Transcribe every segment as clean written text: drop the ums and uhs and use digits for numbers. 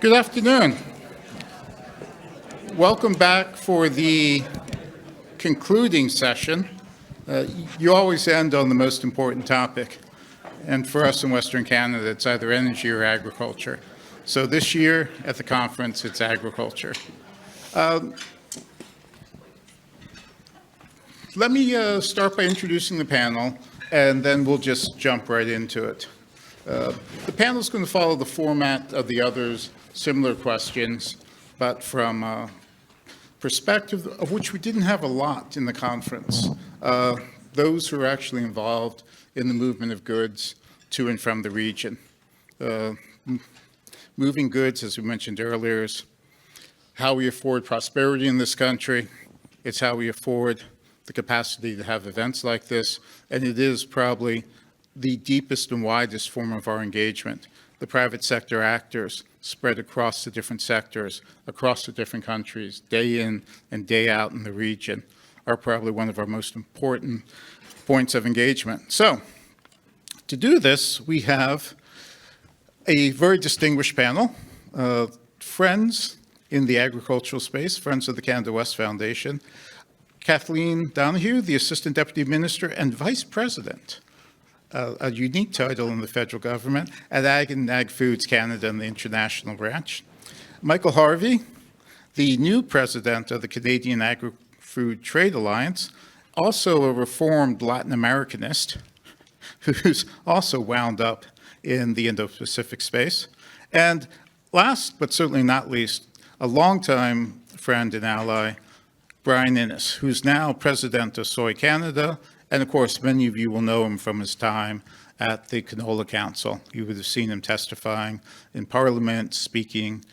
Good afternoon. Welcome back for the concluding session. You always end on the most important topic. And for us in Western Canada, it's either energy or agriculture. So this year at the conference, it's agriculture. Let me start by introducing the panel, and then we'll just jump right into it. The panel is going to follow the format of the others, similar questions, but from a perspective of which we didn't have a lot in the conference. Those who are actually involved in the movement of goods to and from the region. Moving goods, as we mentioned earlier, is how we afford prosperity in this country. It's how we afford the capacity to have events like this, and it is probably the deepest and widest form of our engagement. The private sector actors spread across the different sectors, across the different countries, day in and day out in the region, are probably one of our most important points of engagement. So, to do this, we have a very distinguished panel, friends in the agricultural space, friends of the Canada West Foundation, Kathleen Donohue, the Assistant Deputy Minister and Vice President, a unique title in the federal government, at Ag and Agri-Foods Canada and the International Branch. Michael Harvey, the new President of the Canadian Agri-Food Trade Alliance, also a reformed Latin Americanist, who's also wound up in the Indo-Pacific space. And last, but certainly not least, a longtime friend and ally, Brian Innes, who's now President of Soy Canada, and of course, many of you will know him from his time at the Canola Council. You would have seen him testifying in Parliament, speaking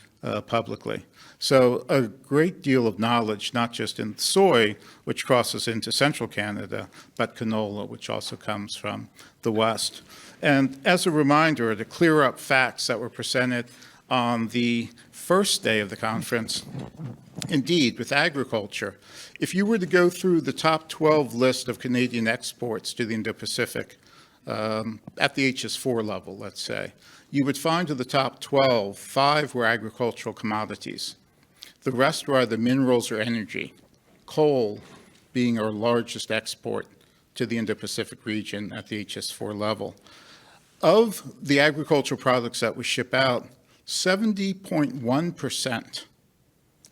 publicly. So a great deal of knowledge, not just in soy, which crosses into central Canada, but canola, which also comes from the West. And as a reminder, to clear up facts that were presented on the first day of the conference, indeed, with agriculture, if you were to go through the top 12 list of Canadian exports to the Indo-Pacific at the HS4 level, let's say, you would find of the top 12, 5 were agricultural commodities. The rest were either minerals or energy, coal being our largest export to the Indo-Pacific region at the HS4 level. Of the agricultural products that we ship out, 70.1%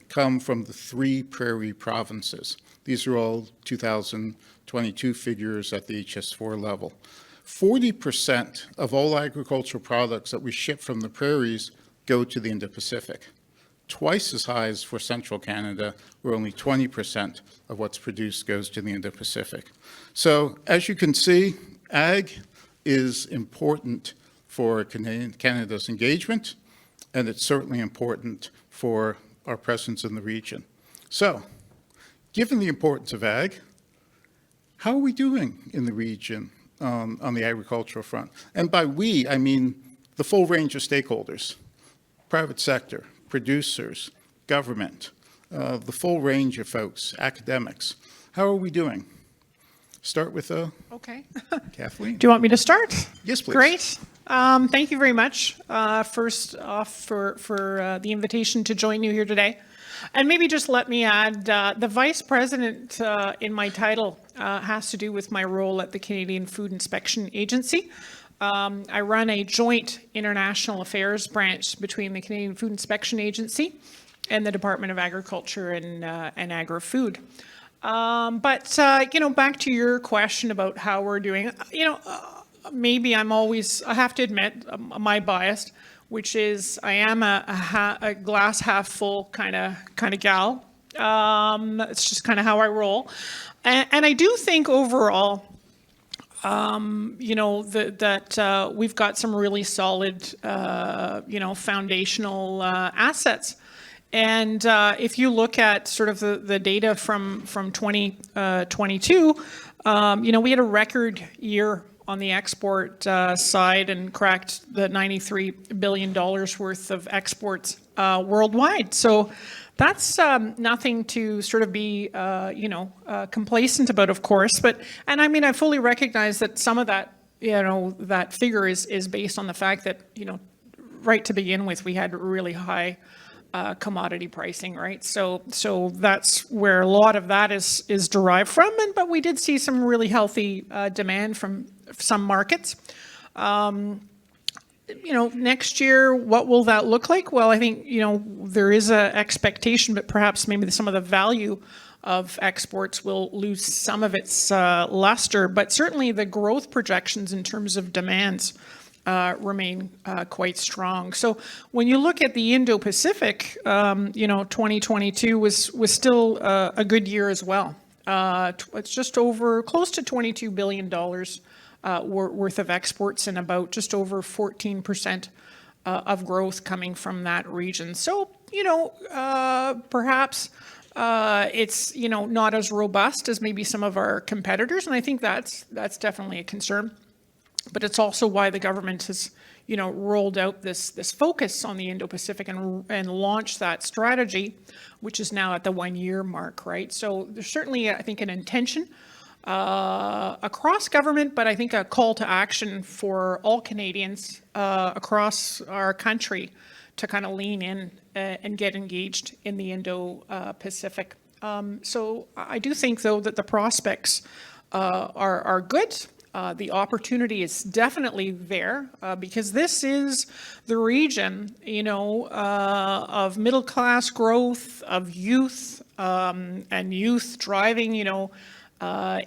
come from the 3 prairie provinces. These are all 2022 figures at the HS4 level. 40% of all agricultural products that we ship from the prairies go to the Indo-Pacific. Twice as high as for central Canada, where only 20% of what's produced goes to the Indo-Pacific. So as you can see, ag is important for Canada's engagement, and it's certainly important for our presence in the region. So, given the importance of ag, how are we doing in the region on the agricultural front? And by we, I mean the full range of stakeholders, private sector, producers, government, the full range of folks, academics. How are we doing? Start with okay. Kathleen. Do you want me to start? Yes, please. Great. Thank you very much, first off, for the invitation to join you here today. And maybe just let me add, the Vice President in my title has to do with my role at the Canadian Food Inspection Agency. I run a joint international affairs branch between the Canadian Food Inspection Agency and the Department of Agriculture and Agri-Food. But back to your question about how we're doing, maybe I have to admit, my bias, which is I am a glass half full kind of gal. It's just kind of how I roll. And I do think overall, that we've got some really solid, foundational assets. And if you look at sort of the data from 2022, we had a record year on the export side and cracked the $93 billion worth of exports worldwide. So that's nothing to sort of be, complacent about, of course. And I mean, I fully recognize that some of that, that figure is based on the fact that, right to begin with, we had really high commodity pricing, right? So that's where a lot of that is derived from. But we did see some really healthy demand from some markets. Next year, what will that look like? Well, I think, there is a expectation, but perhaps maybe some of the value of exports will lose some of its luster. But certainly the growth projections in terms of demands remain quite strong. So when you look at the Indo-Pacific, 2022 was still a good year as well. It's just over close to $22 billion worth of exports and about just over 14% of growth coming from that region. So, perhaps it's, not as robust as maybe some of our competitors. And I think that's definitely a concern. But it's also why the government has, rolled out this focus on the Indo-Pacific and launched that strategy, which is now at the 1-year mark, right? So there's certainly, I think, an intention across government, but I think a call to action for all Canadians across our country to kind of lean in and get engaged in the Indo-Pacific. So I do think, though, that the prospects are good. The opportunity is definitely there because this is the region, of middle class growth, of youth, and youth driving,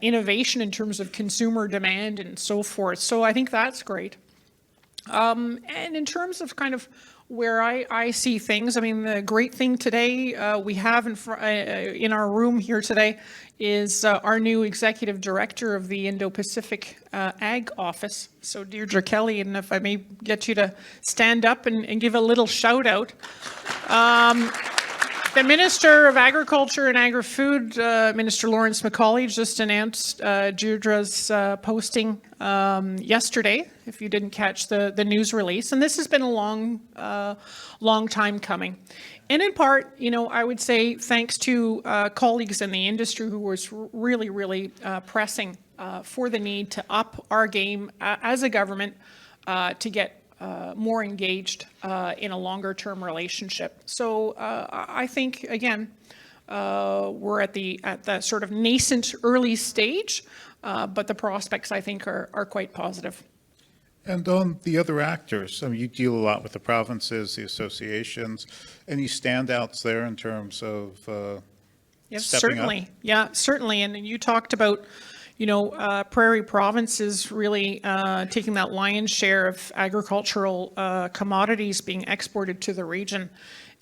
innovation in terms of consumer demand and so forth. So I think that's great. And in terms of kind of where I see things, I mean, the great thing today we have in our room here today is our new executive director of the Indo-Pacific Ag Office. So Deirdre Kelly, and if I may get you to stand up and give a little shout out. The Minister of Agriculture and Agri-Food, Minister Lawrence MacAulay, just announced Deirdre's posting yesterday, if you didn't catch the news release. And this has been a long time coming. And in part, I would say thanks to colleagues in the industry who was really pressing for the need to up our game as a government to get more engaged in a longer term relationship. So I think, again, we're at the sort of nascent early stage, but the prospects, I think, are quite positive. And on the other actors, I mean, you deal a lot with the provinces, the associations. Any standouts there in terms of Yes, stepping certainly. up? Yeah, certainly. And you talked about, Prairie Province is really taking that lion's share of agricultural commodities being exported to the region.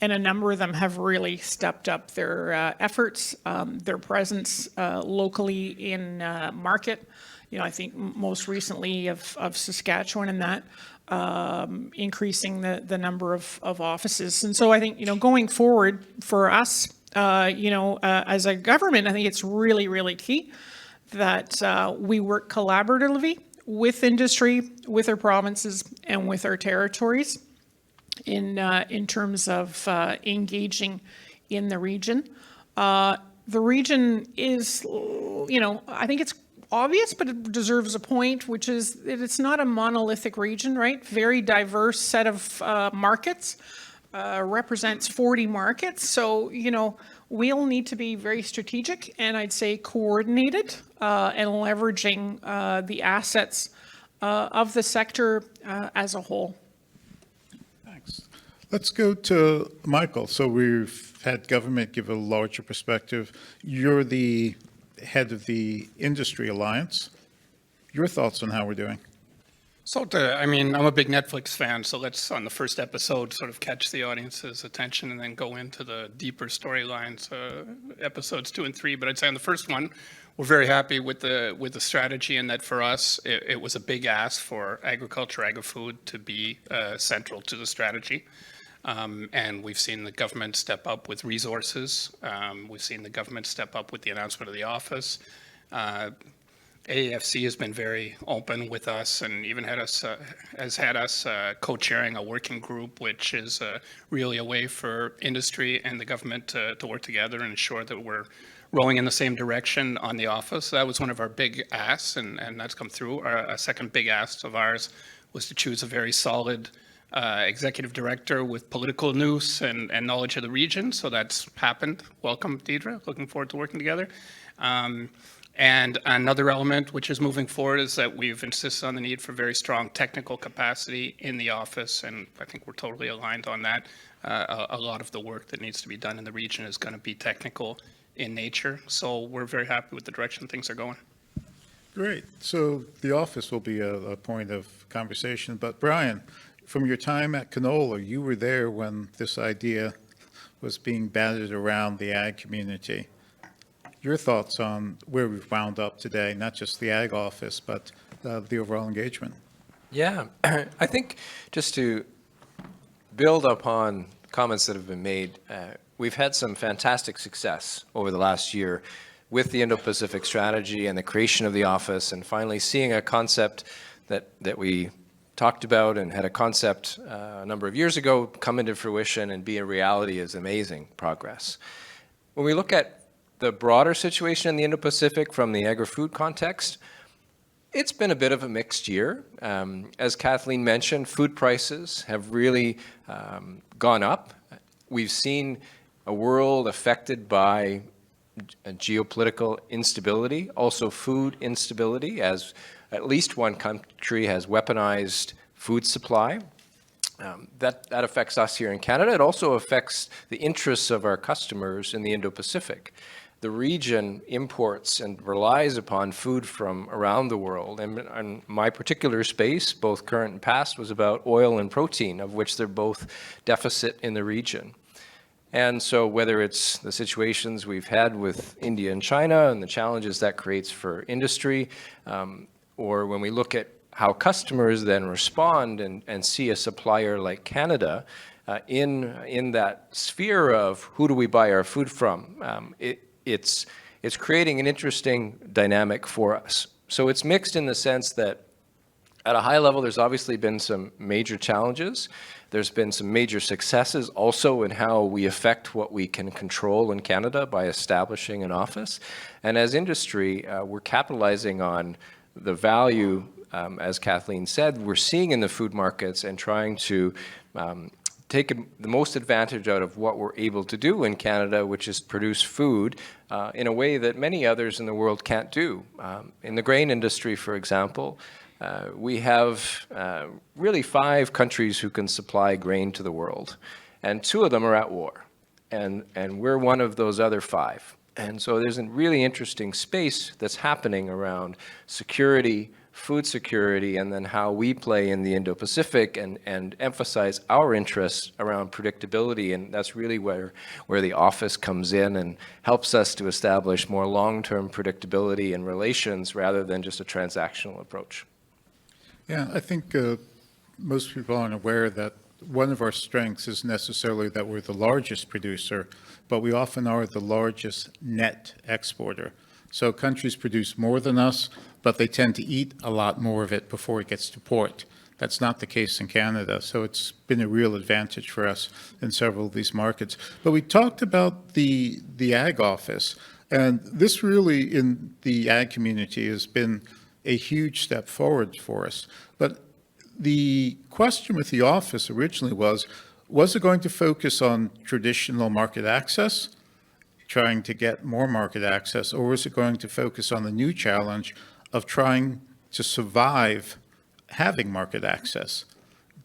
And a number of them have really stepped up their efforts, their presence locally in market. I think most recently of Saskatchewan and that, increasing the number of offices. And so I think, going forward for us, as a government, I think it's really key that we work collaboratively with industry, with our provinces, and with our territories in terms of engaging in the region. The region is, I think it's obvious, but it deserves a point, which is that it's not a monolithic region, right? Very diverse set of markets, represents 40 markets. So, we'll need to be very strategic and I'd say coordinated and leveraging the assets of the sector as a whole. Thanks. Let's go to Michael. So we've had government give a larger perspective. You're the head of the Industry Alliance. Your thoughts on how we're doing? So, I'm a big Netflix fan, so let's, on the first episode, sort of catch the audience's attention and then go into the deeper storylines, episodes 2 and 3. But I'd say on the first one, we're very happy with the strategy, and that for us, it was a big ask for agriculture, agri-food to be central to the strategy. And we've seen the government step up with resources. We've seen the government step up with the announcement of the office. AAFC has been very open with us and even has had us co-chairing a working group, which is really a way for industry and the government to work together and ensure that we're rowing in the same direction on the office. That was one of our big asks, and that's come through. A second big ask of ours was to choose a very solid executive director with political news and knowledge of the region. So that's happened. Welcome, Deidre. Looking forward to working together. And another element which is moving forward is that we've insisted on the need for very strong technical capacity in the office, and I think we're totally aligned on that. A lot of the work that needs to be done in the region is going to be technical in nature, so we're very happy with the direction things are going. Great. So the office will be a point of conversation. But Brian, from your time at Canola, you were there when this idea was being batted around the ag community. Your thoughts on where we've wound up today, not just the ag office, but the overall engagement? Yeah, I think just to build upon comments that have been made, we've had some fantastic success over the last year with the Indo-Pacific Strategy and the creation of the office, and finally seeing a concept that we talked about and had a concept a number of years ago come into fruition and be a reality is amazing progress. When we look at the broader situation in the Indo-Pacific from the Agri-Food context, it's been a bit of a mixed year. As Kathleen mentioned, food prices have really gone up. We've seen a world affected by geopolitical instability, also food instability, as at least one country has weaponized food supply. That affects us here in Canada. It also affects the interests of our customers in the Indo-Pacific. The region imports and relies upon food from around the world. And my particular space, both current and past, was about oil and protein, of which they're both deficit in the region. And so whether it's the situations we've had with India and China and the challenges that creates for industry, or when we look at how customers then respond and see a supplier like Canada in that sphere of who do we buy our food from, it's creating an interesting dynamic for us. So it's mixed in the sense that at a high level, there's obviously been some major challenges. There's been some major successes also in how we affect what we can control in Canada by establishing an office. And as industry, we're capitalizing on the value, as Kathleen said, we're seeing in the food markets and trying to take the most advantage out of what we're able to do in Canada, which is produce food in a way that many others in the world can't do. In the grain industry, for example, we have really 5 countries who can supply grain to the world, and 2 of them are at war, and we're one of those other 5. And so there's a really interesting space that's happening around security, food security, and then how we play in the Indo-Pacific and emphasize our interests around predictability. And that's really where the office comes in and helps us to establish more long-term predictability in relations rather than just a transactional approach. Yeah, I think most people aren't aware that one of our strengths is necessarily that we're the largest producer, but we often are the largest net exporter. So countries produce more than us, but they tend to eat a lot more of it before it gets to port. That's not the case in Canada, so it's been a real advantage for us in several of these markets. But we talked about the ag office, and this really in the ag community has been a huge step forward for us. But the question with the office originally was it going to focus on traditional market access, trying to get more market access, or is it going to focus on the new challenge of trying to survive having market access,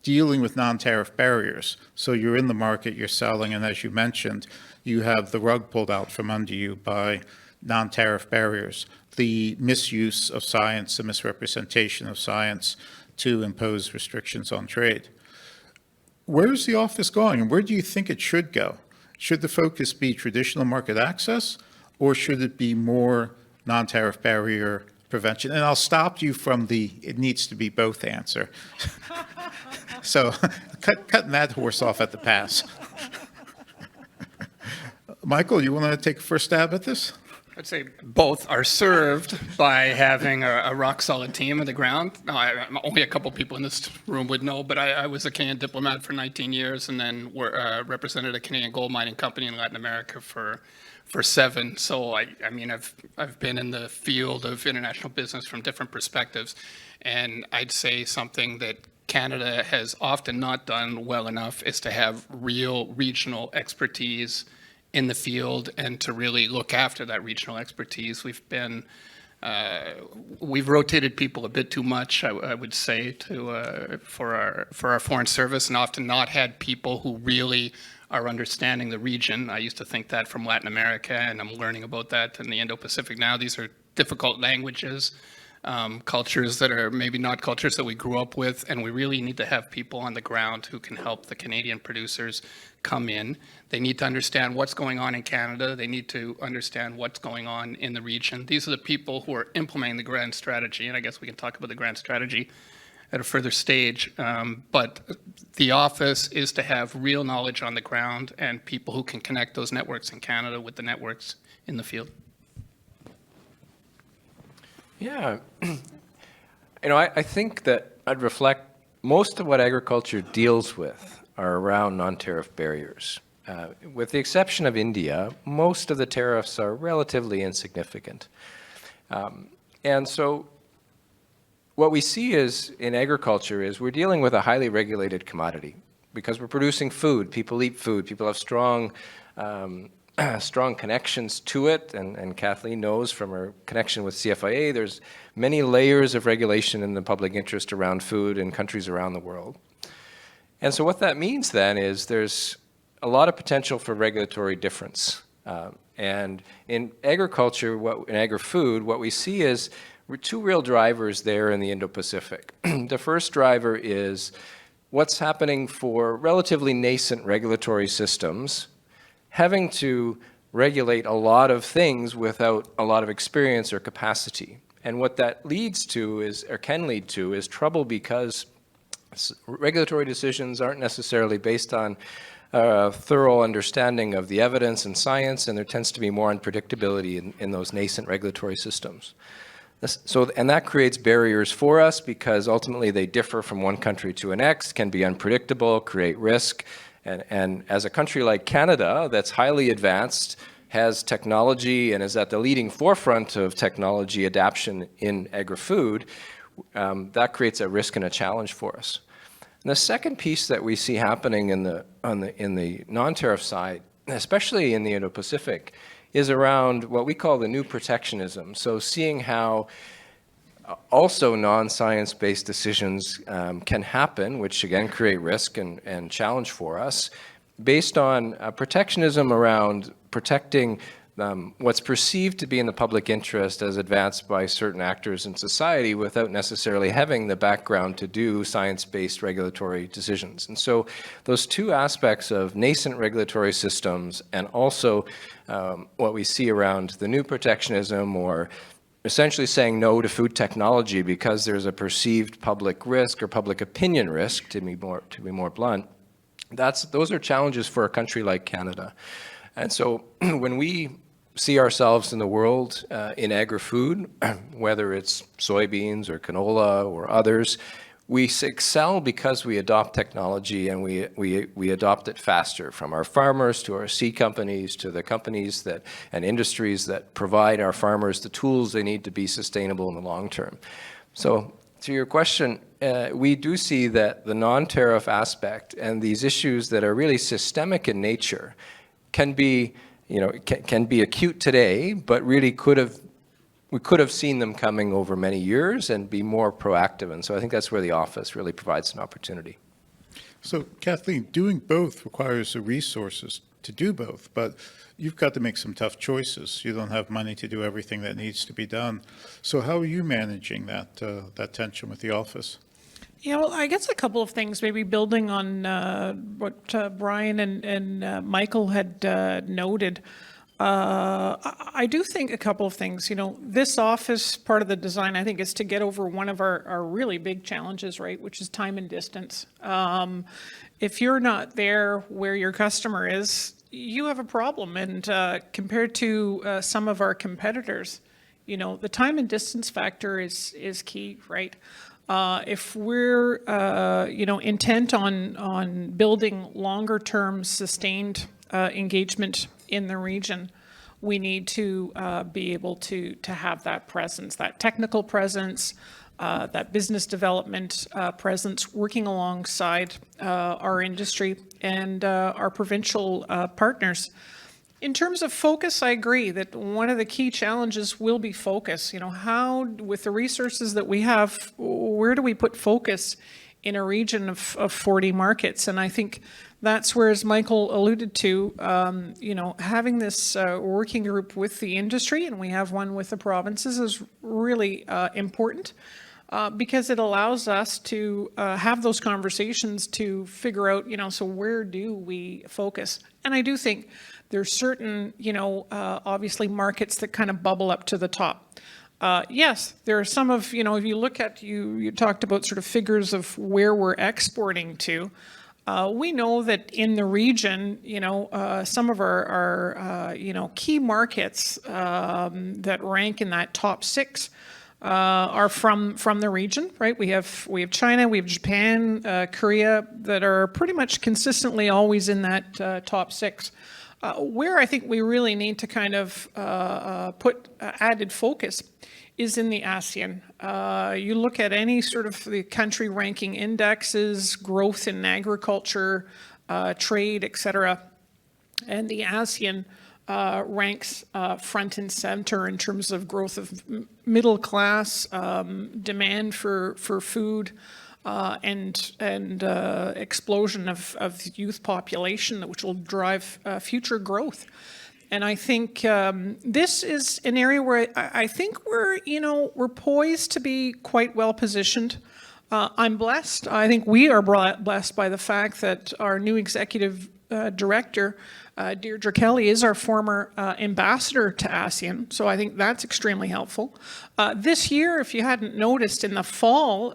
dealing with non-tariff barriers? So you're in the market, you're selling, and as you mentioned, you have the rug pulled out from under you by non-tariff barriers, the misuse of science, the misrepresentation of science to impose restrictions on trade. Where is the office going, and where do you think it should go? Should the focus be traditional market access, or should it be more non-tariff barrier prevention? And I'll stop you from the it needs to be both answer. So cutting that horse off at the pass. Michael, you want to take a first stab at this? I'd say both are served by having a rock-solid team on the ground. Now, only a couple people in this room would know, but I was a Canadian diplomat for 19 years and then represented a Canadian gold mining company in Latin America for 7. So, I mean, I've been in the field of international business from different perspectives, and I'd say something that Canada has often not done well enough is to have real regional expertise in the field and to really look after that regional expertise. We've rotated people a bit too much, I would say, for our foreign service, and often not had people who really are understanding the region. I used to think that from Latin America, and I'm learning about that in the Indo-Pacific now. These are difficult languages, cultures that are maybe not cultures that we grew up with, and we really need to have people on the ground who can help the Canadian producers come in. They need to understand what's going on in Canada. They need to understand what's going on in the region. These are the people who are implementing the grand strategy, and I guess we can talk about the grand strategy at a further stage. But the office is to have real knowledge on the ground and people who can connect those networks in Canada with the networks in the field. Yeah, I think that I'd reflect most of what agriculture deals with are around non-tariff barriers. With the exception of India, most of the tariffs are relatively insignificant. And so what we see is in agriculture is we're dealing with a highly regulated commodity because we're producing food. People eat food. People have strong connections to it, and Kathleen knows from her connection with CFIA, there's many layers of regulation in the public interest around food in countries around the world. And so what that means then is there's a lot of potential for regulatory difference. And in agriculture, in agri-food, what we see is two real drivers there in the Indo-Pacific. The first driver is what's happening for relatively nascent regulatory systems having to regulate a lot of things without a lot of experience or capacity. And what that leads to is, or can lead to, is trouble because regulatory decisions aren't necessarily based on a thorough understanding of the evidence and science, and there tends to be more unpredictability in those nascent regulatory systems. And that creates barriers for us because ultimately they differ from one country to the next, can be unpredictable, create risk. And as a country like Canada that's highly advanced, has technology and is at the leading forefront of technology adaptation in agri-food, that creates a risk and a challenge for us. And the second piece that we see happening in the non-tariff side, especially in the Indo-Pacific, is around what we call the new protectionism. So seeing how also non-science-based decisions can happen, which again create risk and challenge for us, based on protectionism around protecting what's perceived to be in the public interest as advanced by certain actors in society without necessarily having the background to do science-based regulatory decisions. And so those two aspects of nascent regulatory systems and also what we see around the new protectionism or essentially saying no to food technology because there's a perceived public risk or public opinion risk, to be more blunt, those are challenges for a country like Canada. And so when we see ourselves in the world in agri-food, whether it's soybeans or canola or others, we excel because we adopt technology and we adopt it faster, from our farmers to our seed companies to the companies and industries that provide our farmers the tools they need to be sustainable in the long term. So to your question, we do see that the non-tariff aspect and these issues that are really systemic in nature can be acute today, but really we could have seen them coming over many years and be more proactive. And so I think that's where the office really provides an opportunity. So Kathleen, doing both requires the resources to do both, but you've got to make some tough choices. You don't have money to do everything that needs to be done. So how are you managing that tension with the office? I guess a couple of things, maybe building on what Brian and Michael had noted. I do think a couple of things. This office, part of the design, I think, is to get over one of our really big challenges, right, which is time and distance. If you're not there where your customer is, you have a problem. And compared to some of our competitors, the time and distance factor is key, right? If we're, intent on building longer-term sustained engagement in the region, we need to be able to have that presence, that technical presence, that business development presence, working alongside our industry and our provincial partners. In terms of focus, I agree that one of the key challenges will be focus. You know, how, with the resources that we have, where do we put focus in a region of 40 markets? And I think that's where, as Michael alluded to, you know, having this working group with the industry, and we have one with the provinces, is really important. Because it allows us to have those conversations to figure out, you know, so where do we focus? And I do think there's certain, you know, obviously markets that kind of bubble up to the top. Yes, there are some of, you know, if you look at, you talked about sort of figures of where we're exporting to. We know that in the region, you know, some of our you know, key markets that rank in that top 6 are from the region, right? We have China, we have Japan, Korea, that are pretty much consistently always in that top 6. Where I think we really need to kind of put added focus is in the ASEAN. You look at any sort of the country ranking indexes, growth in agriculture, trade, et cetera, and the ASEAN ranks front and center in terms of growth of middle class, demand for food, and explosion of youth population, which will drive future growth. And I think this is an area where I think we're, you know, we're poised to be quite well positioned. I'm blessed. I think we are blessed by the fact that our new executive director, Deirdre Kelly, is our former ambassador to ASEAN, so I think that's extremely helpful. This year, if you hadn't noticed, in the fall,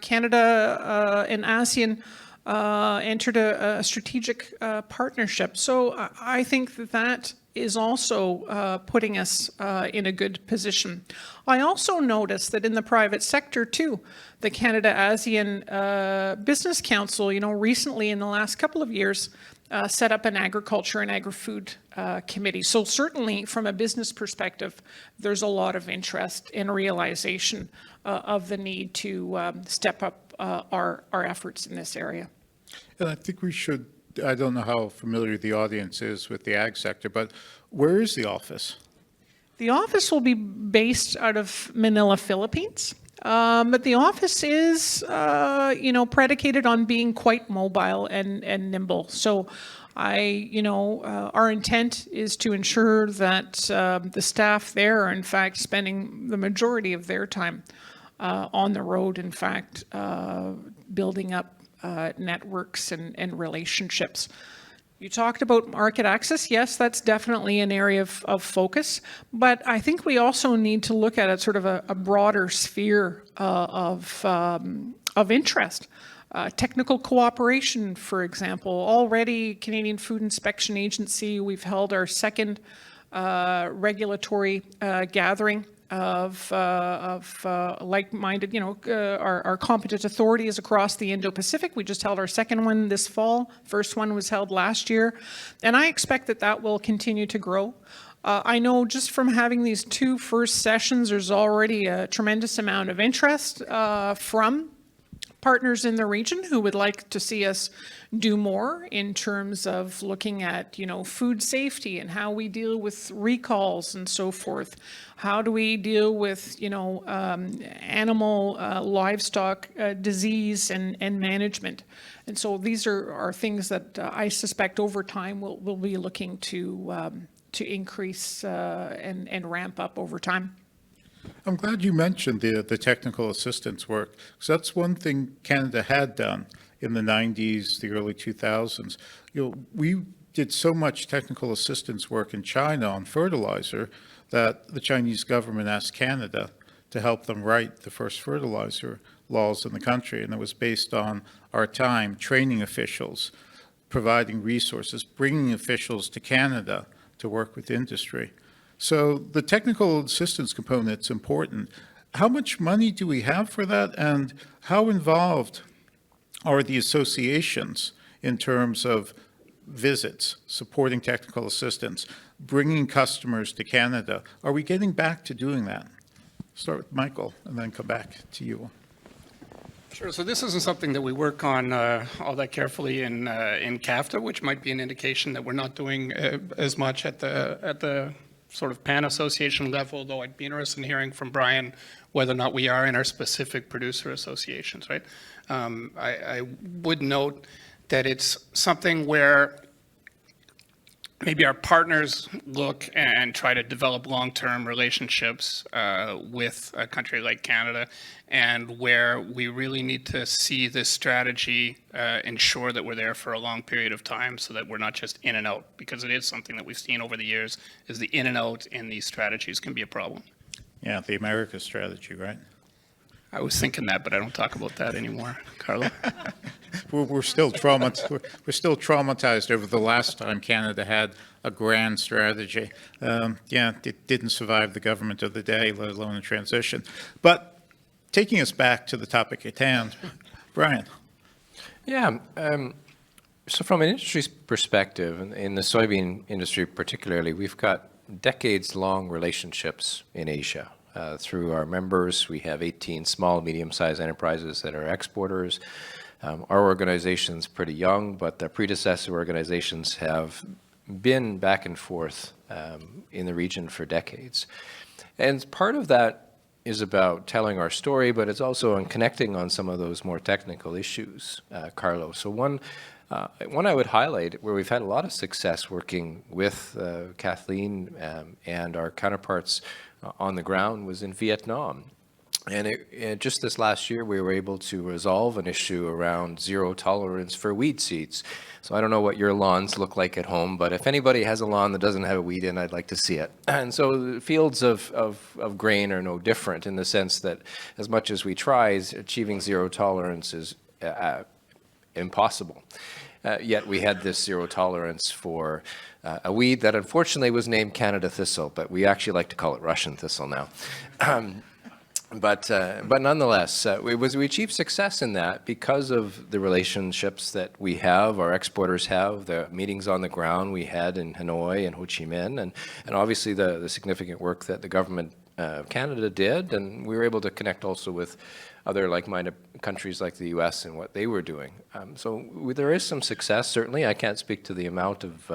Canada and ASEAN entered a strategic partnership. So I think that is also putting us in a good position. I also noticed that in the private sector too, the Canada-ASEAN Business Council, you know, recently in the last couple of years, set up an agriculture and agri-food committee. So certainly from a business perspective, there's a lot of interest in realization of the need to step up our efforts in this area. And I think we should, I don't know how familiar the audience is with the ag sector, but where is the office? The office will be based out of Manila, Philippines. But the office is, you know, predicated on being quite mobile and nimble. So our intent is to ensure that the staff there are in fact spending the majority of their time on the road, in fact, building up networks and relationships. You talked about market access. Yes, that's definitely an area of focus, but I think we also need to look at it sort of a broader sphere of interest. Technical cooperation, for example. Already, Canadian Food Inspection Agency, we've held our second regulatory gathering of like-minded, you know, our competent authorities across the Indo-Pacific. We just held our second one this fall. First one was held last year. And I expect that will continue to grow. I know just from having these 2 first sessions, there's already a tremendous amount of interest from partners in the region who would like to see us do more in terms of looking at, you know, food safety and how we deal with recalls and so forth. How do we deal with, you know, animal, livestock disease and management? And so these are things that I suspect over time we'll be looking to increase and ramp up over time. I'm glad you mentioned the technical assistance work, because that's one thing Canada had done in the 90s, the early 2000s. You know, we did so much technical assistance work in China on fertilizer that the Chinese government asked Canada to help them write the first fertilizer laws in the country, and it was based on our time training officials, providing resources, bringing officials to Canada to work with industry. So the technical assistance component is important. How much money do we have for that, and how involved are the associations in terms of visits, supporting technical assistance, bringing customers to Canada? Are we getting back to doing that? Start with Michael and then come back to you. Sure. So this isn't something that we work on all that carefully in CAFTA, which might be an indication that we're not doing as much at the sort of pan association level, though I'd be interested in hearing from Brian whether or not we are in our specific producer associations, right? I would note that it's something where maybe our partners look and try to develop long-term relationships with a country like Canada, and where we really need to see this strategy ensure that we're there for a long period of time so that we're not just in and out, because it is something that we've seen over the years, is the in and out in these strategies can be a problem. Yeah, the America strategy, right? I was thinking that, but I don't talk about that anymore, Carlo. We're still traumatized over the last time Canada had a grand strategy. Yeah, it didn't survive the government of the day, let alone a transition. But taking us back to the topic at hand, Brian. Yeah. So from an industry perspective, in the soybean industry particularly, we've got decades-long relationships in Asia. Through our members, we have 18 small, medium-sized enterprises that are exporters. Our organization's pretty young, but the predecessor organizations have been back and forth in the region for decades. And part of that is about telling our story, but it's also on connecting on some of those more technical issues, Carlo. So one I would highlight where we've had a lot of success working with Kathleen and our counterparts on the ground was in Vietnam. And just this last year, we were able to resolve an issue around zero tolerance for weed seeds. So I don't know what your lawns look like at home, but if anybody has a lawn that doesn't have a weed in, I'd like to see it. And so the fields of grain are no different in the sense that as much as we try, achieving zero tolerance is impossible. Yet we had this zero tolerance for a weed that unfortunately was named Canada thistle, but we actually like to call it Russian thistle now. But nonetheless, we achieved success in that because of the relationships that we have, our exporters have, the meetings on the ground we had in Hanoi and Ho Chi Minh, and obviously the significant work that the government of Canada did, and we were able to connect also with other like-minded countries like the U.S. and what they were doing. So there is some success, certainly. I can't speak to the amount of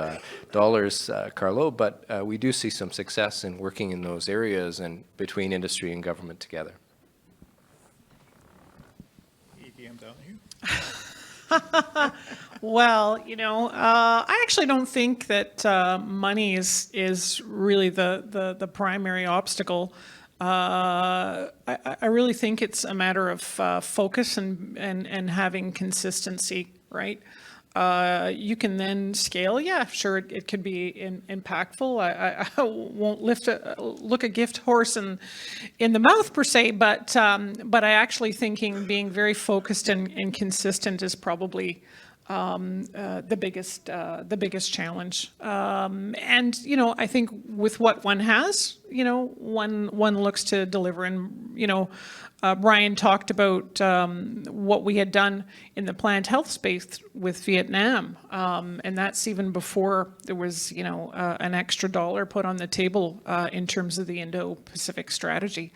dollars, Carlo, but we do see some success in working in those areas and between industry and government together. EDM Donohue. Well, I actually don't think that money is really the primary obstacle. I really think it's a matter of focus and having consistency, right? You can then scale. Yeah, sure, it could be impactful. I won't look a gift horse in the mouth per se, but I actually thinking being very focused and consistent is probably the biggest challenge. And I think with what one has, one looks to deliver. And Brian talked about what we had done in the plant health space with Vietnam, and that's even before there was an extra dollar put on the table in terms of the Indo-Pacific strategy.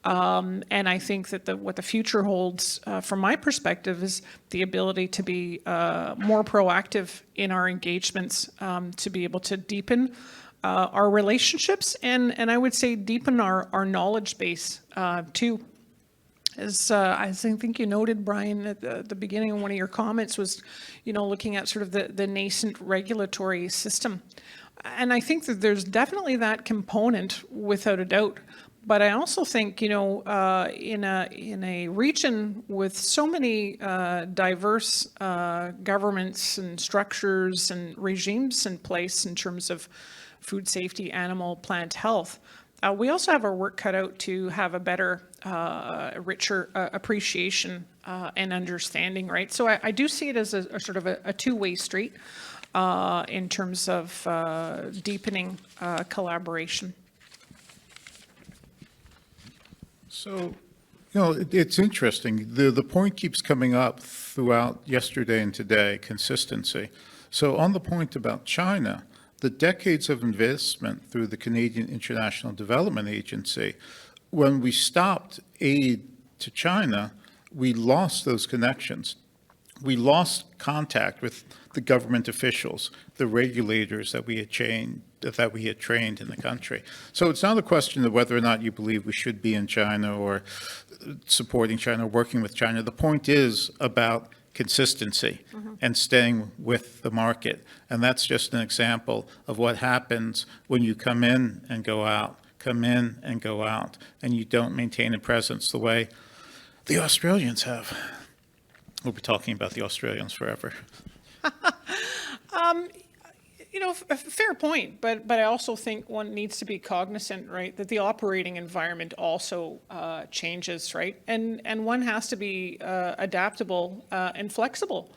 And I think that what the future holds, from my perspective, is the ability to be more proactive in our engagements, to be able to deepen our relationships and I would say deepen our knowledge base too. As I think you noted, Brian, at the beginning of one of your comments was, looking at sort of the nascent regulatory system. And I think that there's definitely that component without a doubt. But I also think, in a region with so many diverse governments and structures and regimes in place in terms of food safety, animal, plant health, we also have our work cut out to have a better, richer appreciation and understanding, right? So I do see it as a sort of a two-way street in terms of deepening collaboration. So, it's interesting. The point keeps coming up throughout yesterday and today, consistency. So on the point about China, the decades of investment through the Canadian International Development Agency when we stopped aid to China, we lost those connections. We lost contact with the government officials, the regulators that we had trained in the country. So it's not a question of whether or not you believe we should be in China or supporting China, working with China. The point is about consistency and staying with the market. And that's just an example of what happens when you come in and go out, and you don't maintain a presence the way the Australians have. We'll be talking about the Australians forever. A fair point, but I also think one needs to be cognizant, right, that the operating environment also changes, right? And one has to be adaptable and flexible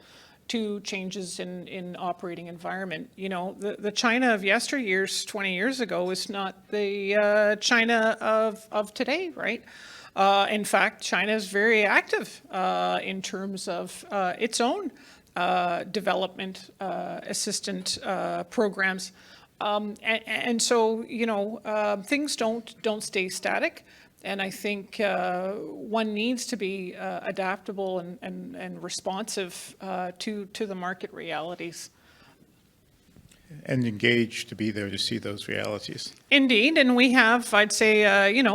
to changes in operating environment. The China of yesteryears, 20 years ago, is not the China of today, right? In fact, China is very active in terms of its own development assistant programs. And so, things don't stay static. And I think one needs to be adaptable and responsive to the market realities. And engaged to be there to see those realities. Indeed, and we have, I'd say,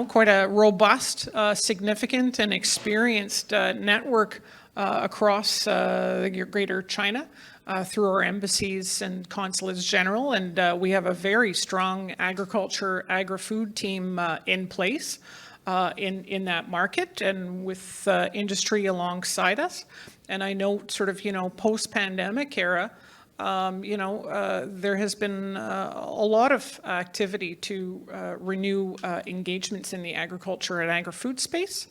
quite a robust, significant, and experienced network across Greater China through our embassies and consulates general, and we have a very strong agriculture, agri-food team in place in that market, and with industry alongside us. And I know, sort of, post-pandemic era, there has been a lot of activity to renew engagements in the agriculture and agri-food space.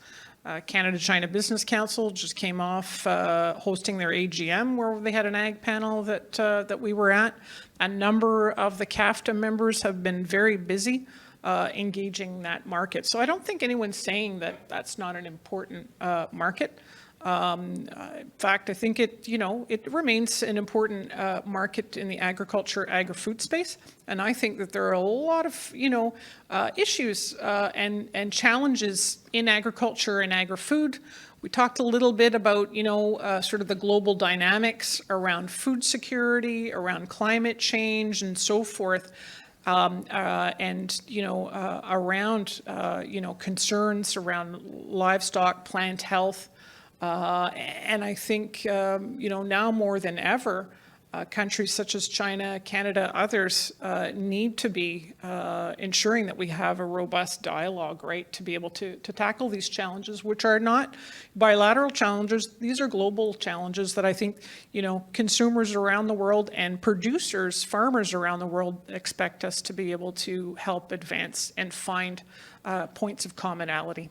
Canada-China Business Council just came off hosting their AGM, where they had an ag panel that we were at. A number of the CAFTA members have been very busy engaging that market. So I don't think anyone's saying that that's not an important market. In fact, I think it remains an important market in the agriculture, agri-food space. And I think that there are a lot of, issues and challenges in agriculture and agri-food. We talked a little bit about, sort of the global dynamics around food security, around climate change, and so forth. And around, concerns around livestock, plant health. And I think, now more than ever, countries such as China, Canada, others need to be ensuring that we have a robust dialogue, right, to be able to tackle these challenges, which are not bilateral challenges. These are global challenges that I think, consumers around the world and producers, farmers around the world expect us to be able to help advance and find points of commonality.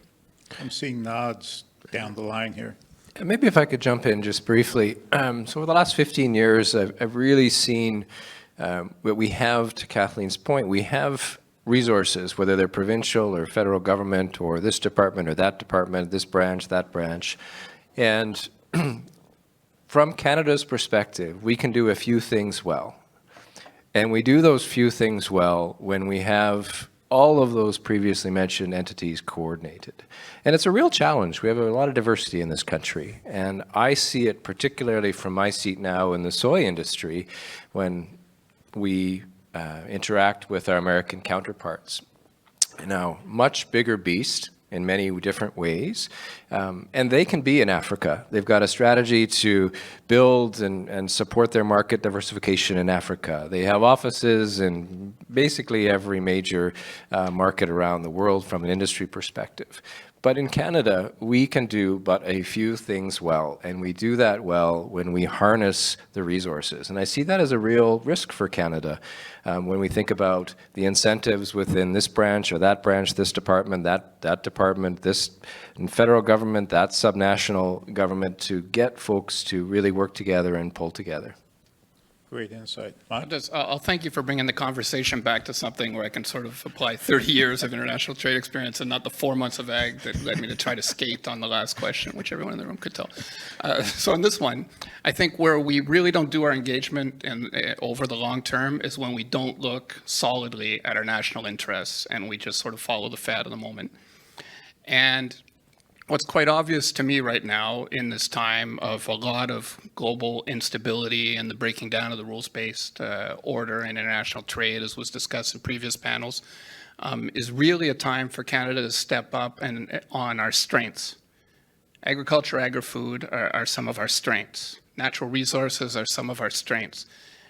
I'm seeing nods down the line here. Maybe if I could jump in just briefly. So over the last 15 years, I've really seen what we have, to Kathleen's point, we have resources, whether they're provincial or federal government or this department or that department, this branch, that branch. And from Canada's perspective, we can do a few things well. And we do those few things well when we have all of those previously mentioned entities coordinated. And it's a real challenge. We have a lot of diversity in this country. And I see it particularly from my seat now in the soy industry when we interact with our American counterparts. Now, much bigger beast in many different ways. And they can be in Africa. They've got a strategy to build and support their market diversification in Africa. They have offices in basically every major market around the world from an industry perspective. But in Canada, we can do but a few things well, and we do that well when we harness the resources. And I see that as a real risk for Canada when we think about the incentives within this branch or that branch, this department, that department, this federal government, that subnational government, to get folks to really work together and pull together. Great insight. I'll thank you for bringing the conversation back to something where I can sort of apply 30 years of international trade experience and not the 4 months of ag that led me to try to skate on the last question, which everyone in the room could tell. So on this one, I think where we really don't do our engagement over the long term is when we don't look solidly at our national interests and we just sort of follow the fad of the moment. And what's quite obvious to me right now in this time of a lot of global instability and the breaking down of the rules-based order and international trade, as was discussed in previous panels, is really a time for Canada to step up and on our strengths. Agriculture, agri-food are some of our strengths. Natural resources are some of our strengths.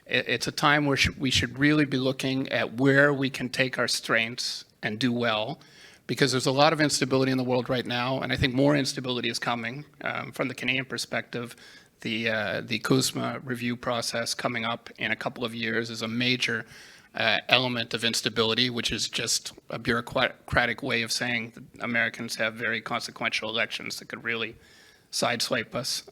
It's a time where we should really be looking at where we can take our strengths and do well, because there's a lot of instability in the world right now, and I think more instability is coming. From the Canadian perspective, the CUSMA review process coming up in a couple of years is a major element of instability, which is just a bureaucratic way of saying that Americans have very consequential elections that could really sideswipe us.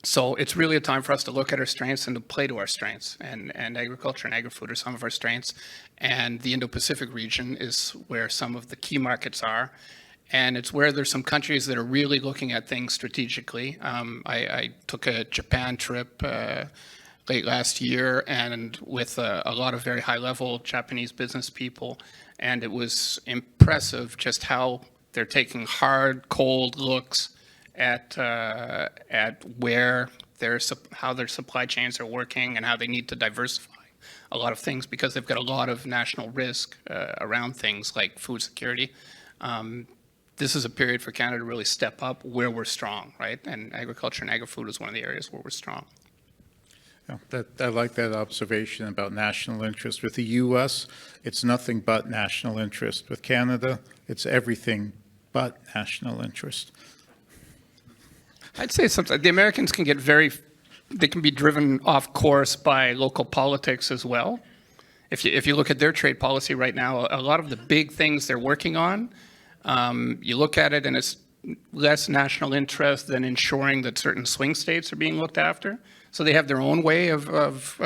So it's really a time for us to look at our strengths and to play to our strengths. And agriculture and agri-food are some of our strengths. And the Indo-Pacific region is where some of the key markets are. And it's where there's some countries that are really looking at things strategically. I took a Japan trip late last year, and with a lot of very high-level Japanese business people. And it was impressive just how they're taking hard, cold looks at where how their supply chains are working and how they need to diversify a lot of things, because they've got a lot of national risk around things like food security. This is a period for Canada to really step up where we're strong, right? And agriculture and agri-food is one of the areas where we're strong. Yeah, I like that observation about national interest. With the U.S., it's nothing but national interest. With Canada, it's everything but national interest. I'd say something. The Americans can get they can be driven off course by local politics as well. If you look at their trade policy right now, a lot of the big things they're working on, you look at it and it's less national interest than ensuring that certain swing states are being looked after. So they have their own way of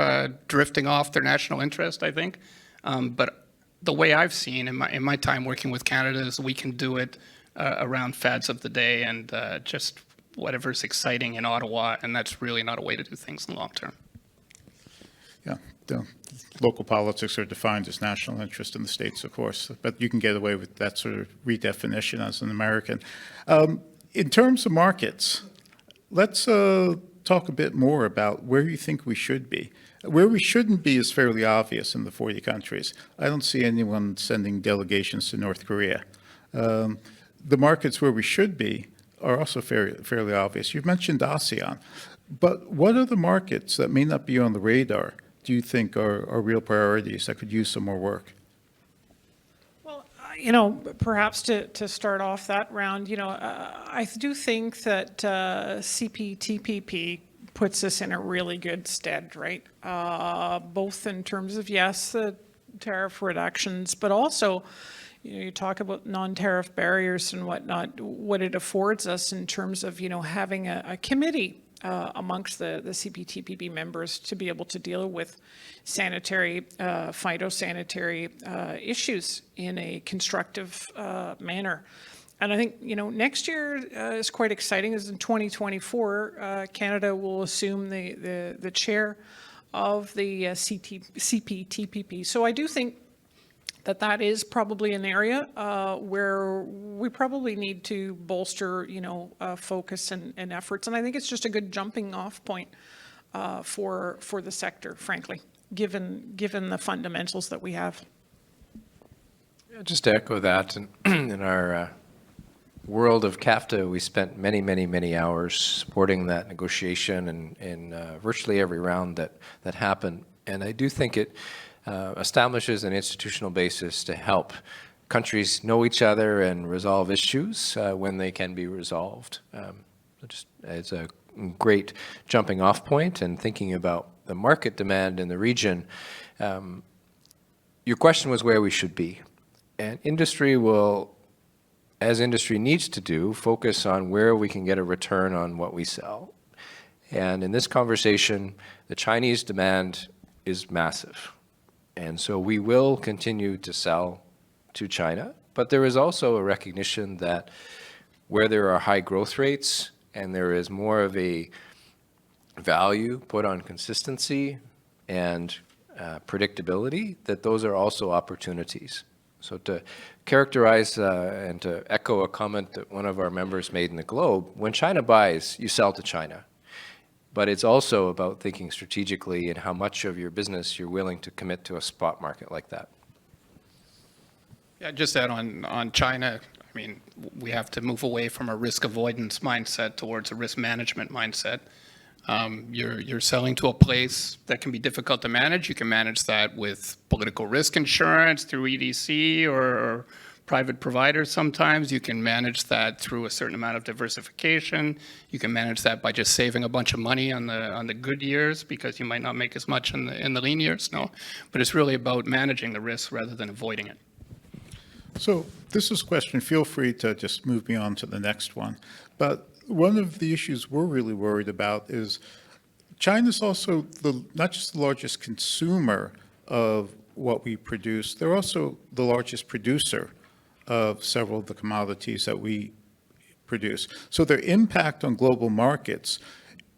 drifting off their national interest, I think. But the way I've seen in my time working with Canada is we can do it around fads of the day and just whatever's exciting in Ottawa, and that's really not a way to do things in the long term. Yeah, the local politics are defined as national interest in the states, of course, but you can get away with that sort of redefinition as an American. In terms of markets, let's talk a bit more about where you think we should be. Where we shouldn't be is fairly obvious in the 40 countries. I don't see anyone sending delegations to North Korea. The markets where we should be are also fairly obvious. You've mentioned ASEAN, but what are the markets that may not be on the radar do you think are real priorities that could use some more work? Well, perhaps to start off that round, I do think that CPTPP puts us in a really good stead, right? Both in terms of, yes, the tariff reductions, but also, you talk about non-tariff barriers and whatnot, what it affords us in terms of, having a committee amongst the CPTPP members to be able to deal with sanitary, phytosanitary issues in a constructive manner. And I think, next year is quite exciting, as in 2024, Canada will assume the chair of the CPTPP. So I do think that is probably an area where we probably need to bolster, focus and efforts. And I think it's just a good jumping off point for the sector, frankly, given the fundamentals that we have. Yeah, just to echo that, in our world of CAFTA, we spent many, many, many hours supporting that negotiation and in virtually every round that happened. And I do think it establishes an institutional basis to help countries know each other and resolve issues when they can be resolved. Just as a great jumping off point and thinking about the market demand in the region, your question was where we should be. And industry will, as industry needs to do, focus on where we can get a return on what we sell. And in this conversation, the Chinese demand is massive. And so we will continue to sell to China, but there is also a recognition that where there are high growth rates and there is more of a value put on consistency and predictability, that those are also opportunities. So to characterize and to echo a comment that one of our members made in the Globe, when China buys, you sell to China. But it's also about thinking strategically and how much of your business you're willing to commit to a spot market like that. Yeah, just that on China, I mean, we have to move away from a risk avoidance mindset towards a risk management mindset. You're selling to a place that can be difficult to manage. You can manage that with political risk insurance through EDC or private providers sometimes. You can manage that through a certain amount of diversification. You can manage that by just saving a bunch of money on the good years because you might not make as much in the lean years. No, but it's really about managing the risk rather than avoiding it. So this is a question, feel free to just move me on to the next one. But one of the issues we're really worried about is China's also not just the largest consumer of what we produce, they're also the largest producer of several of the commodities that we produce. So their impact on global markets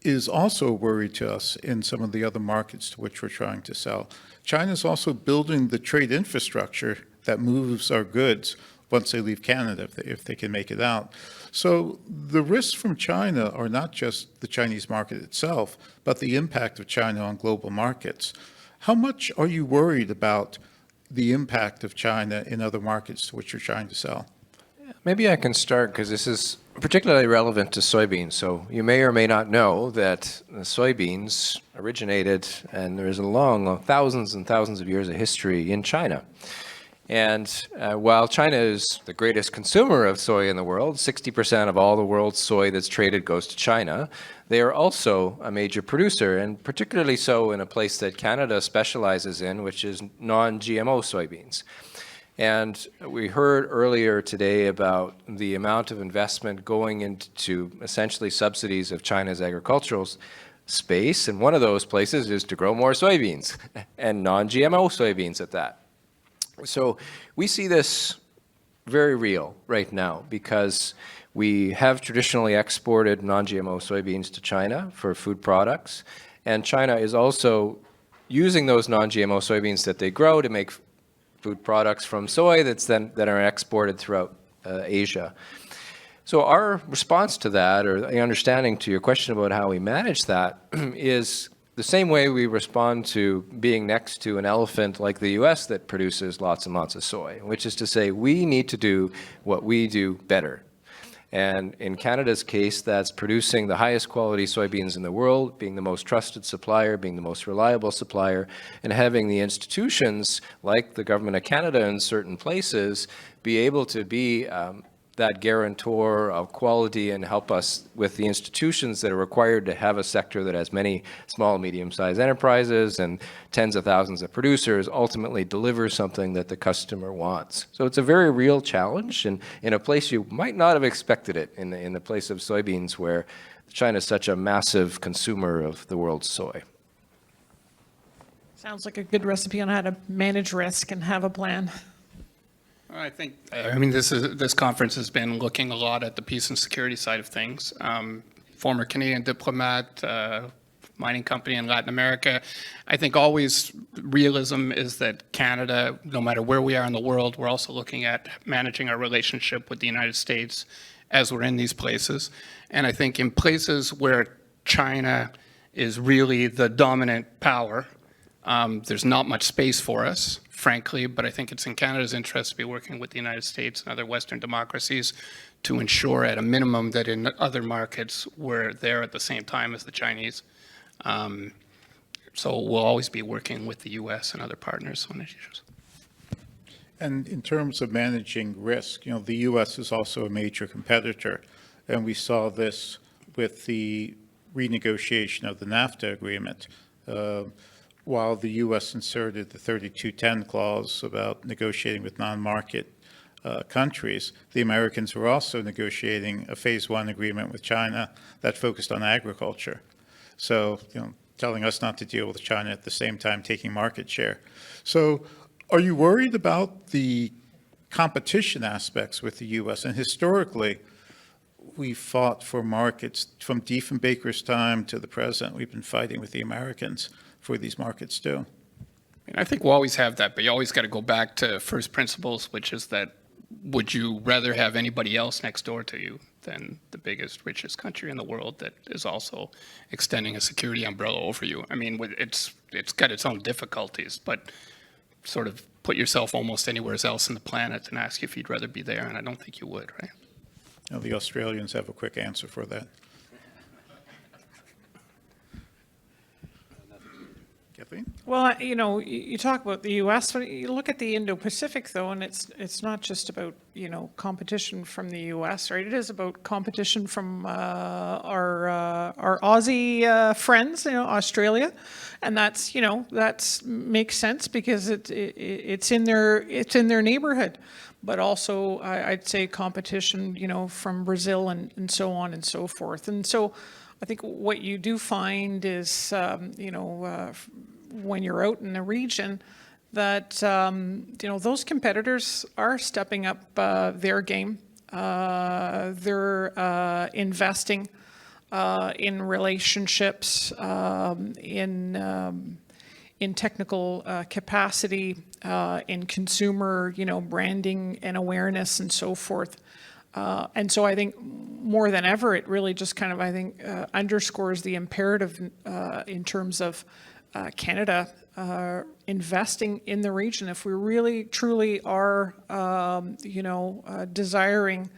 is also a worry to us in some of the other markets to which we're trying to sell. China's also building the trade infrastructure that moves our goods once they leave Canada, if they can make it out. So the risks from China are not just the Chinese market itself, but the impact of China on global markets. How much are you worried about the impact of China in other markets to which you're trying to sell? Maybe I can start because this is particularly relevant to soybeans. So you may or may not know that the soybeans originated, and there is a long, thousands and thousands of years of history in China. And while China is the greatest consumer of soy in the world, 60% of all the world's soy that's traded goes to China, they are also a major producer, and particularly so in a place that Canada specializes in, which is non-GMO soybeans. And we heard earlier today about the amount of investment going into essentially subsidies of China's agricultural space, and one of those places is to grow more soybeans, and non-GMO soybeans at that. So we see this very real right now because we have traditionally exported non-GMO soybeans to China for food products, and China is also using those non-GMO soybeans that they grow to make food products from soy that are exported throughout Asia. So our response to that, or the understanding to your question about how we manage that, is the same way we respond to being next to an elephant like the US that produces lots and lots of soy, which is to say we need to do what we do better. And in Canada's case, that's producing the highest quality soybeans in the world, being the most trusted supplier, being the most reliable supplier, and having the institutions like the Government of Canada in certain places be able to be that guarantor of quality and help us with the institutions that are required to have a sector that has many small, medium-sized enterprises and tens of thousands of producers ultimately deliver something that the customer wants. So it's a very real challenge, and in a place you might not have expected it, in the place of soybeans where China is such a massive consumer of the world's soy. Sounds like a good recipe on how to manage risk and have a plan. I think, this conference has been looking a lot at the peace and security side of things. Former Canadian diplomat, mining company in Latin America. I think always realism is that Canada, no matter where we are in the world, we're also looking at managing our relationship with the United States as we're in these places. And I think in places where China is really the dominant power, there's not much space for us, frankly, but I think it's in Canada's interest to be working with the United States and other Western democracies to ensure at a minimum that in other markets we're there at the same time as the Chinese. So we'll always be working with the US and other partners on these issues. And in terms of managing risk, the US is also a major competitor, and we saw this with the renegotiation of the NAFTA agreement. While the U.S. inserted the 3210 clause about negotiating with non-market countries, the Americans were also negotiating a phase one agreement with China that focused on agriculture. So, telling us not to deal with China at the same time taking market share. So are you worried about the competition aspects with the U.S.? And historically, we fought for markets from Diefenbaker's time to the present. We've been fighting with the Americans for these markets too. And I think we'll always have that, but you always got to go back to first principles, which is that would you rather have anybody else next door to you than the biggest, richest country in the world that is also extending a security umbrella over you? I mean, it's got its own difficulties, but sort of put yourself almost anywhere else on the planet and ask if you'd rather be there, and I don't think you would, right? Now, the Australians have a quick answer for that. Kathleen? Well, you know, you talk about the U.S., but you look at the Indo-Pacific, though, and it's not just about, you know, competition from the U.S., right? It is about competition from our Aussie friends, you know, Australia, and that's, you know, makes sense because it's in their neighborhood, but also I'd say competition, you know, from Brazil and so on and so forth, and so. I think what you do find is, you know, when you're out in the region, that, you know, those competitors are stepping up their game. They're investing in relationships, in technical capacity, in consumer, you know, branding and awareness and so forth. And so I think more than ever, it really just kind of, I think, underscores the imperative in terms of Canada investing in the region. If we really, truly are, you know, desiring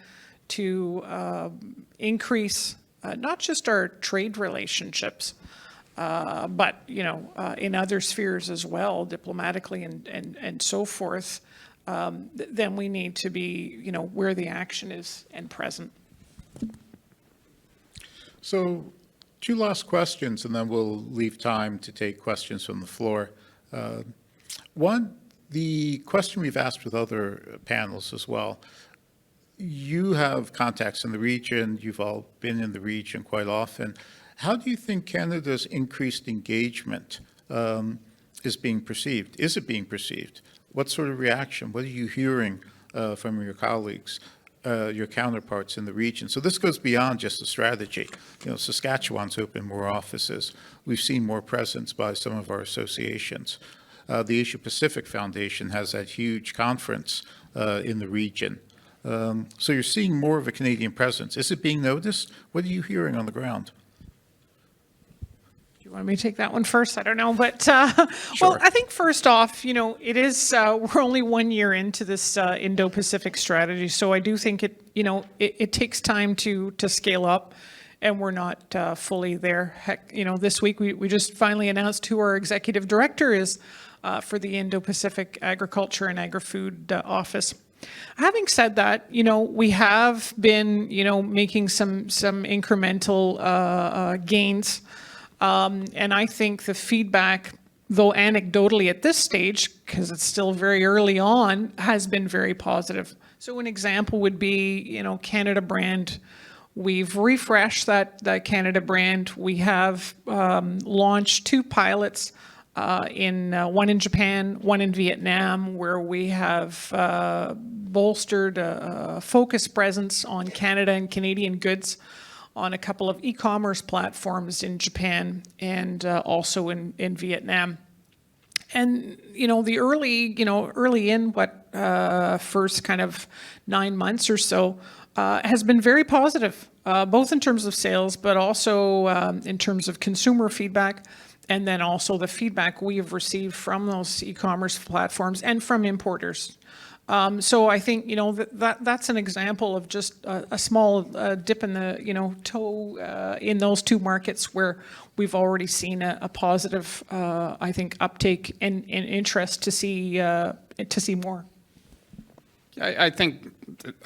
to increase not just our trade relationships, but, you know, in other spheres as well, diplomatically and so forth, then we need to be, you know, where the action is and present. So 2 last questions, and then we'll leave time to take questions from the floor. One, the question we've asked with other panels as well. You have contacts in the region. You've all been in the region quite often. How do you think Canada's increased engagement is being perceived? Is it being perceived? What sort of reaction? What are you hearing from your colleagues, your counterparts in the region? So this goes beyond just the strategy. You know, Saskatchewan's opened more offices. We've seen more presence by some of our associations. The Asia-Pacific Foundation has that huge conference in the region. So you're seeing more of a Canadian presence. Is it being noticed? What are you hearing on the ground? Want me to take that one first? I don't know, but Sure. Well, I think first off, you know, it is we're only 1 year into this Indo-Pacific strategy, so I do think it, you know, it takes time to scale up, and we're not fully there. Heck, you know, this week we just finally announced who our executive director is for the Indo-Pacific Agriculture and Agri-Food office. Having said that, you know, we have been, you know, making some incremental gains. And I think the feedback, though anecdotally at this stage, because it's still very early on, has been very positive. So an example would be, you know, Canada brand. We've refreshed that Canada brand. We have launched 2 pilots, one in Japan, one in Vietnam, where we have bolstered a focused presence on Canada and Canadian goods on a couple of e-commerce platforms in Japan and also in Vietnam. And, you know, the early in first kind of 9 months or so has been very positive, both in terms of sales, but also in terms of consumer feedback, and then also the feedback we have received from those e-commerce platforms and from importers. So I think, you know, that's an example of just a small dip in the, you know, toe in those 2 markets where we've already seen a positive, I think, uptake and interest to see more. I think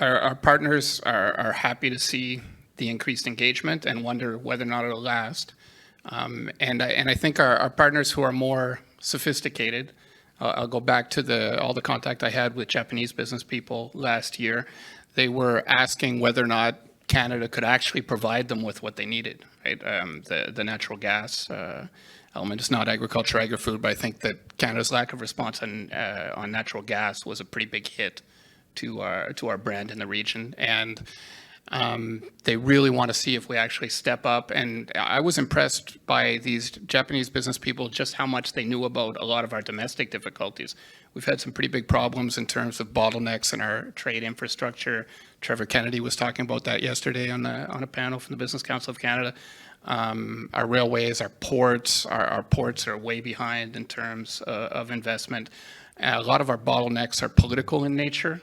our partners are happy to see the increased engagement and wonder whether or not it'll last. And I think our partners who are more sophisticated, I'll go back to all the contact I had with Japanese business people last year. They were asking whether or not Canada could actually provide them with what they needed, right? The natural gas element is not agriculture, agri-food, but I think that Canada's lack of response on natural gas was a pretty big hit to our brand in the region. And They really want to see if we actually step up. And I was impressed by these Japanese business people, just how much they knew about a lot of our domestic difficulties. We've had some pretty big problems in terms of bottlenecks in our trade infrastructure. Trevor Kennedy was talking about that yesterday on a panel from the Business Council of Canada. Our railways, our ports are way behind in terms of investment. A lot of our bottlenecks are political in nature,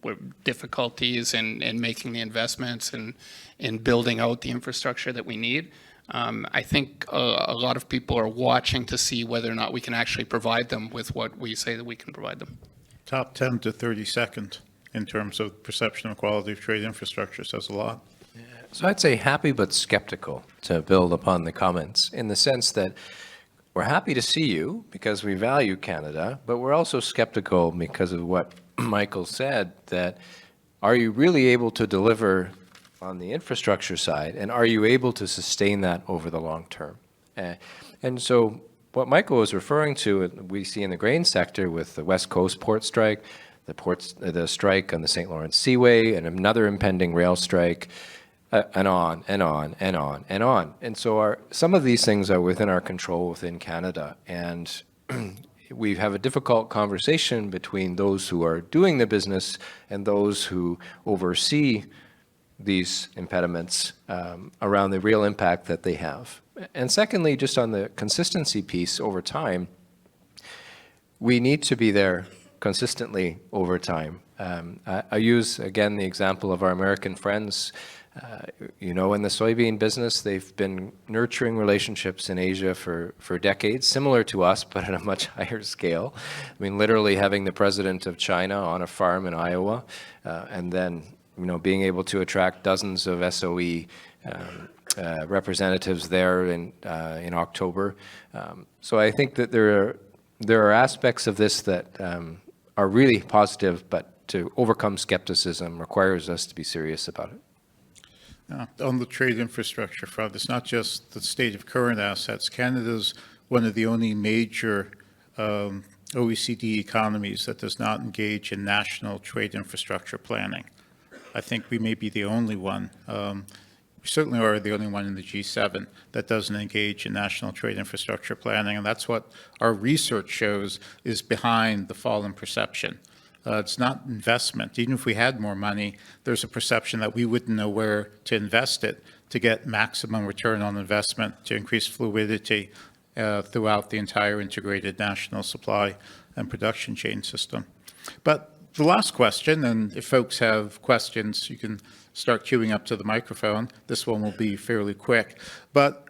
with difficulties in making the investments and in building out the infrastructure that we need. I think a lot of people are watching to see whether or not we can actually provide them with what we say that we can provide them. Top 10 to 32nd in terms of perception of quality of trade infrastructure says a lot. So I'd say happy but skeptical, to build upon the comments, in the sense that we're happy to see you because we value Canada, but we're also skeptical because of what Michael said, that are you really able to deliver on the infrastructure side, and are you able to sustain that over the long term? And so what Michael was referring to, we see in the grain sector with the West Coast port strike, the strike on the St. Lawrence Seaway, and another impending rail strike, and on and on and on and on. And so some of these things are within our control within Canada. And we have a difficult conversation between those who are doing the business and those who oversee these impediments around the real impact that they have. And secondly, just on the consistency piece over time, we need to be there consistently over time. I use, again, the example of our American friends. In the soybean business, they've been nurturing relationships in Asia for decades, similar to us, but at a much higher scale. I mean, literally having the president of China on a farm in Iowa, and then, being able to attract dozens of SOE representatives there in October. So I think that there are aspects of this that are really positive, but to overcome skepticism requires us to be serious about it. On the trade infrastructure front, it's not just the state of current assets. Canada's one of the only major OECD economies that does not engage in national trade infrastructure planning. I think we may be the only one. We certainly are the only one in the G7 that doesn't engage in national trade infrastructure planning, and that's what our research shows is behind the fall in perception. It's not investment. Even if we had more money, there's a perception that we wouldn't know where to invest it to get maximum return on investment, to increase fluidity throughout the entire integrated national supply and production chain system. But the last question, and if folks have questions, you can start queuing up to the microphone. This one will be fairly quick.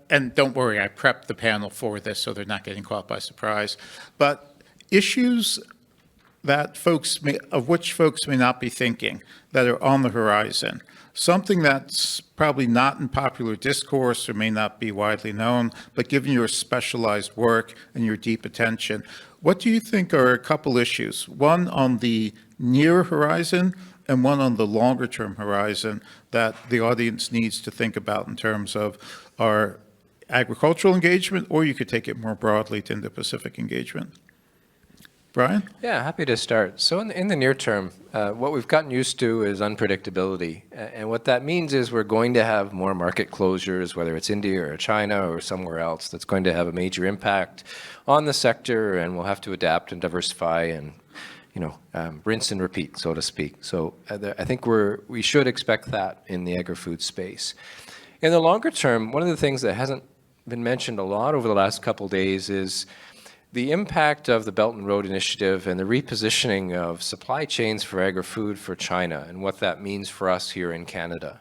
And don't worry, I prepped the panel for this so they're not getting caught by surprise. But issues that of which folks may not be thinking, that are on the horizon, something that's probably not in popular discourse or may not be widely known, but given your specialized work and your deep attention, what do you think are a couple issues, one on the near horizon and one on the longer term horizon, that the audience needs to think about in terms of our agricultural engagement, or you could take it more broadly to Indo-Pacific engagement? Brian? Yeah, happy to start. So in the near term, what we've gotten used to is unpredictability. And what that means is we're going to have more market closures, whether it's India or China or somewhere else, that's going to have a major impact on the sector, and we'll have to adapt and diversify and rinse and repeat, so to speak. So I think we should expect that in the agri-food space. In the longer term, one of the things that hasn't been mentioned a lot over the last couple of days is the impact of the Belt and Road Initiative and the repositioning of supply chains for agri-food for China and what that means for us here in Canada.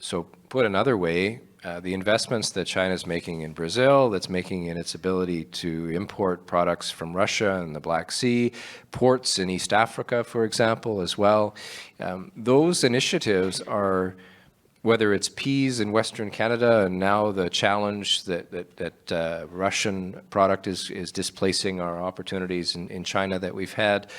So put another way, the investments that China is making in Brazil, that's making in its ability to import products from Russia and the Black Sea, ports in East Africa, for example, as well. Those initiatives are, whether it's peas in Western Canada and now the challenge that Russian product is displacing our opportunities in China that we've had,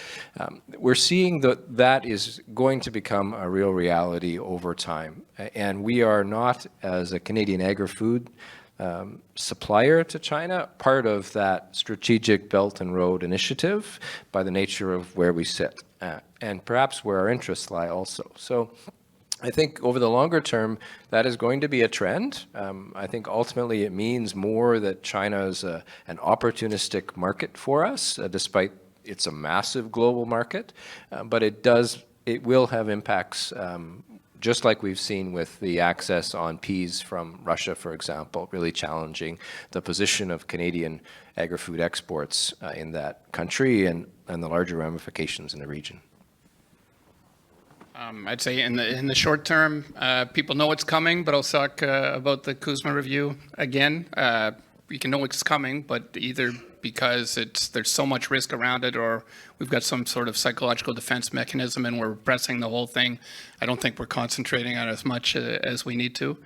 we're seeing that is going to become a real reality over time. And we are not, as a Canadian agri-food supplier to China, part of that strategic Belt and Road Initiative by the nature of where we sit and perhaps where our interests lie also. So I think over the longer term, that is going to be a trend. I think ultimately it means more that China is an opportunistic market for us, despite it's a massive global market. But it will have impacts, just like we've seen with the access on peas from Russia, for example, really challenging the position of Canadian agri-food exports in that country and the larger ramifications in the region. I'd say in the short term, people know it's coming, but I'll talk about the Kuzma review again. You can know it's coming, but either because there's so much risk around it, or we've got some sort of psychological defense mechanism and we're pressing the whole thing. I don't think we're concentrating on it as much as we need to.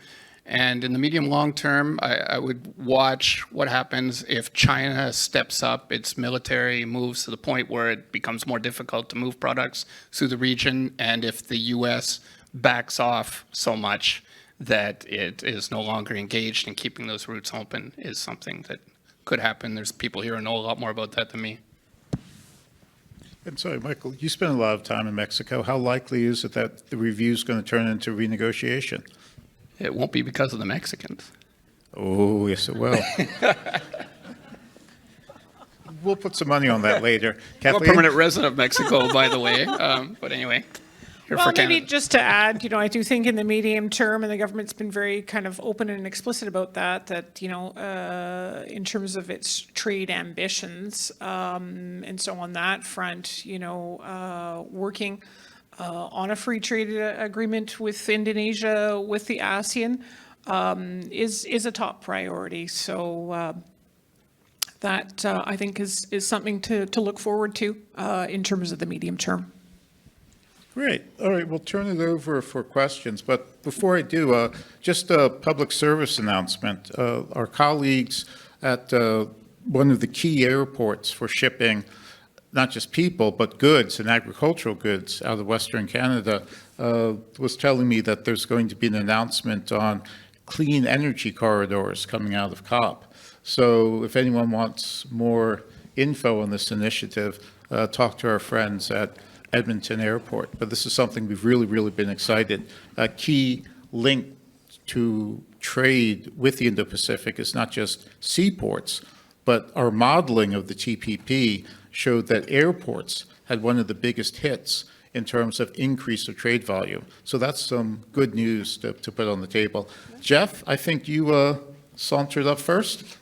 And in the medium long term, I would watch what happens if China steps up its military moves to the point where it becomes more difficult to move products through the region, and if the U.S. backs off so much that it is no longer engaged in keeping those routes open, is something that could happen. There's people here who know a lot more about that than me. And sorry, Michael, you spent a lot of time in Mexico. How likely is it that the review is going to turn into renegotiation? It won't be because of the Mexicans. Oh, yes, it will. We'll put some money on that later. I'm a Kathleen? permanent resident of Mexico, by the way. But anyway, here Well, for maybe Canada. just to add, I do think in the medium term, and the government's been very kind of open and explicit about that, in terms of its trade ambitions, and so on that front, working on a free trade agreement with Indonesia, with the ASEAN, is a top priority. So that I think is something to look forward to in terms of the medium term. Great. All right, we'll turn it over for questions. But before I do, just a public service announcement. Our colleagues at one of the key airports for shipping not just people, but goods and agricultural goods out of Western Canada, was telling me that there's going to be an announcement on clean energy corridors coming out of COP. So if anyone wants more info on this initiative, talk to our friends at Edmonton Airport. But this is something we've really, really been excited. A key link to trade with the Indo-Pacific is not just seaports, but our modeling of the TPP showed that airports had one of the biggest hits in terms of increase of trade volume. So that's some good news to put on the table. Jeff, I think you sauntered up first.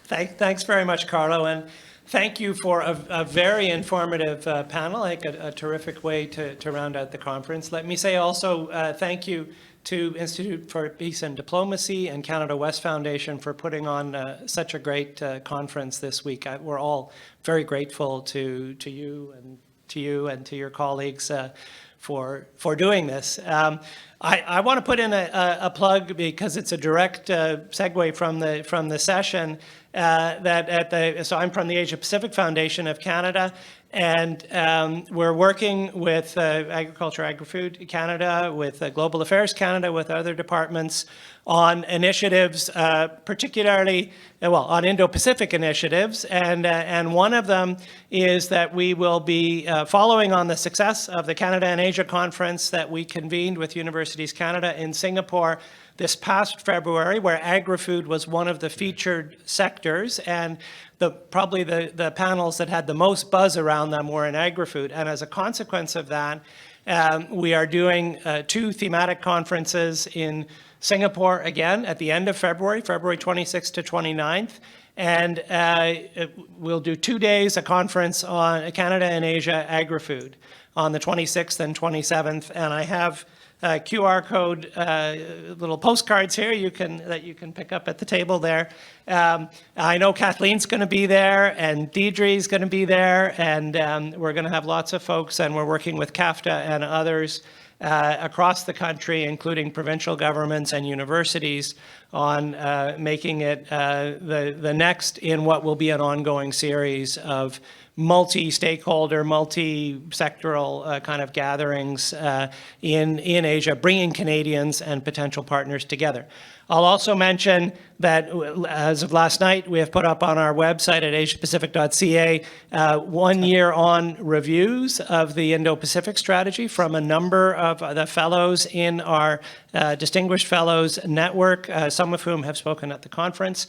Thanks very much, Carlo, and thank you for a very informative panel, like a terrific way to round out the conference. Let me say also thank you to Institute for Peace and Diplomacy and Canada West Foundation for putting on such a great conference this week. We're all very grateful to you and to your colleagues for doing this. I want to put in a plug because it's a direct segue from the session. So I'm from the Asia-Pacific Foundation of Canada, and we're working with Agriculture, Agri-Food Canada, with Global Affairs Canada, with other departments on initiatives, particularly, on Indo-Pacific initiatives. And one of them is that we will be following on the success of the Canada and Asia Conference that we convened with Universities Canada in Singapore this past February, where agri-food was one of the featured sectors, and probably the panels that had the most buzz around them were in agri-food. And as a consequence of that, we are doing 2 thematic conferences in Singapore again at the end of February 26th to 29th. And we'll do 2 days, a conference on Canada and Asia agri-food on the 26th and 27th. And I have QR code little postcards here that you can pick up at the table there. I know Kathleen's going to be there, and Deidre's going to be there, and we're going to have lots of folks, and we're working with CAFTA and others across the country, including provincial governments and universities, on making it the next in what will be an ongoing series of multi-stakeholder, multi-sectoral kind of gatherings in Asia, bringing Canadians and potential partners together. I'll also mention that as of last night, we have put up on our website at asiapacific.ca 1 year on reviews of the Indo-Pacific strategy from a number of the fellows in our Distinguished Fellows Network, some of whom have spoken at the conference.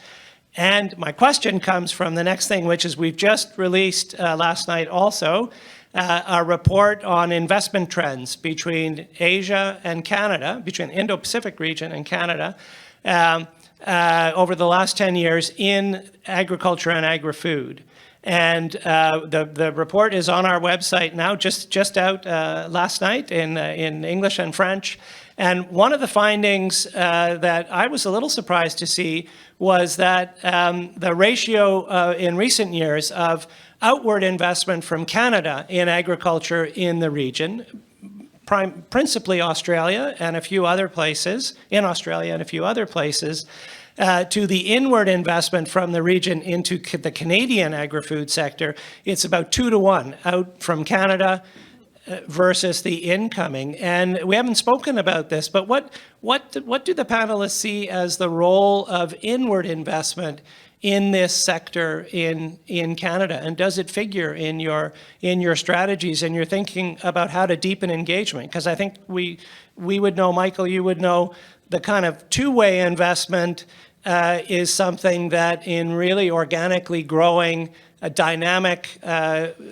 And my question comes from the next thing, which is we've just released last night also a report on investment trends between Asia and Canada, between the Indo-Pacific region and Canada, over the last 10 years in agriculture and agri-food. And the report is on our website now, just out last night in English and French. And one of the findings that I was a little surprised to see was that the ratio in recent years of outward investment from Canada in agriculture in the region, principally Australia and a few other places, to the inward investment from the region into the Canadian agri-food sector, it's about 2 to 1 out from Canada versus the incoming. And we haven't spoken about this, but what do the panelists see as the role of inward investment in this sector in Canada? And does it figure in your strategies and your thinking about how to deepen engagement? Because I think we would know, Michael, you would know, the kind of two-way investment is something that in really organically growing dynamic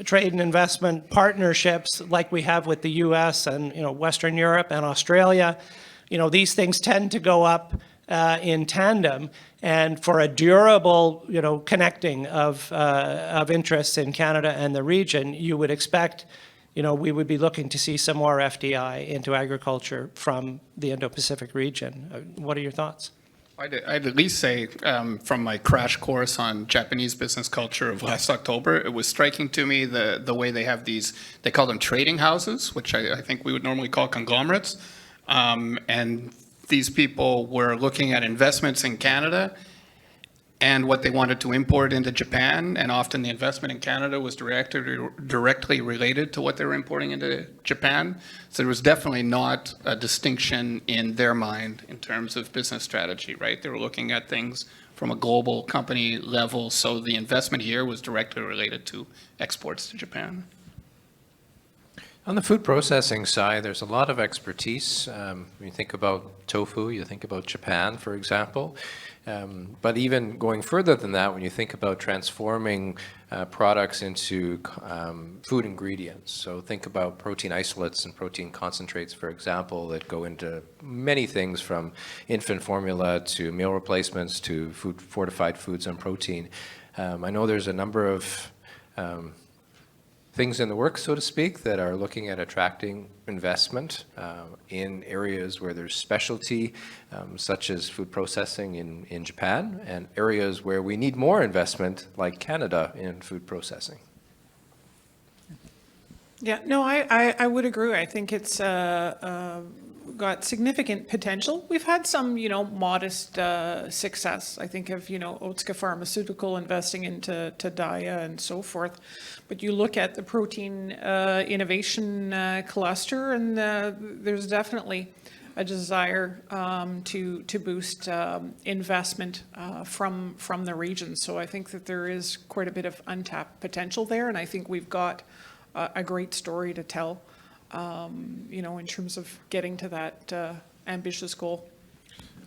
trade and investment partnerships like we have with the US and Western Europe and Australia, these things tend to go up in tandem. And for a durable, connecting of interests in Canada and the region, you would expect, we would be looking to see some more FDI into agriculture from the Indo-Pacific region. What are your thoughts? I'd at least say from my crash course on Japanese business culture of last October, it was striking to me the way they have these, they call them trading houses, which I think we would normally call conglomerates. And these people were looking at investments in Canada and what they wanted to import into Japan, and often the investment in Canada was directly related to what they were importing into Japan. So there was definitely not a distinction in their mind in terms of business strategy, right? They were looking at things from a global company level, so the investment here was directly related to exports to Japan. On the food processing side, there's a lot of expertise. When you think about tofu, you think about Japan, for example. But even going further than that, when you think about transforming products into food ingredients, so think about protein isolates and protein concentrates, for example, that go into many things from infant formula to meal replacements to fortified foods and protein. I know there's a number of things in the works, so to speak, that are looking at attracting investment in areas where there's specialty, such as food processing in Japan, and areas where we need more investment, like Canada, in food processing. Yeah, no, I would agree. I think it's got significant potential. We've had some, modest success. I think of, Otsuka Pharmaceutical investing into Dade and so forth. But you look at the protein innovation cluster, and there's definitely a desire to boost investment from the region. So I think that there is quite a bit of untapped potential there, and I think we've got a great story to tell, in terms of getting to that ambitious goal.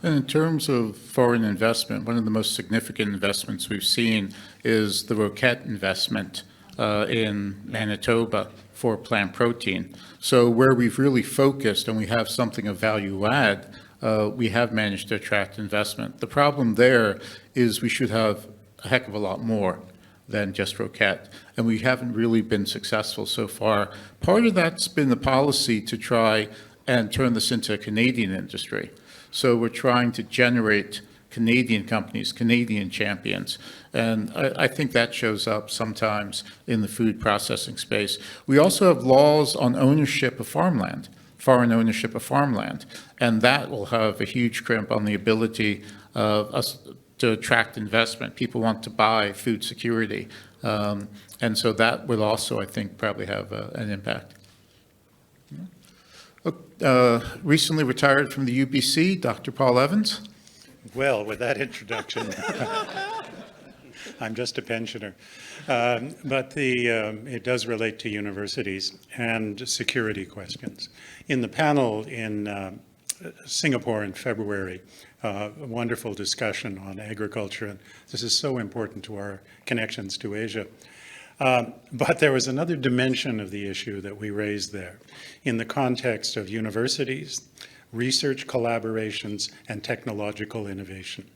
And in terms of foreign investment, one of the most significant investments we've seen is the Roquette investment in Manitoba for plant protein. So where we've really focused and we have something of value add, we have managed to attract investment. The problem there is we should have a heck of a lot more than just Roquette, and we haven't really been successful so far. Part of that's been the policy to try and turn this into a Canadian industry. So we're trying to generate Canadian companies, Canadian champions, and I think that shows up sometimes in the food processing space. We also have laws on ownership of farmland, foreign ownership of farmland, and that will have a huge crimp on the ability of us to attract investment. People want to buy food security And so that will also, I think, probably have an impact. Recently retired from the UBC, Dr. Paul Evans. Well, with that introduction, I'm just a pensioner. But it does relate to universities and security questions. In the panel in Singapore in February, a wonderful discussion on agriculture, and this is so important to our connections to Asia. But there was another dimension of the issue that we raised there in the context of universities, research collaborations, and technological innovation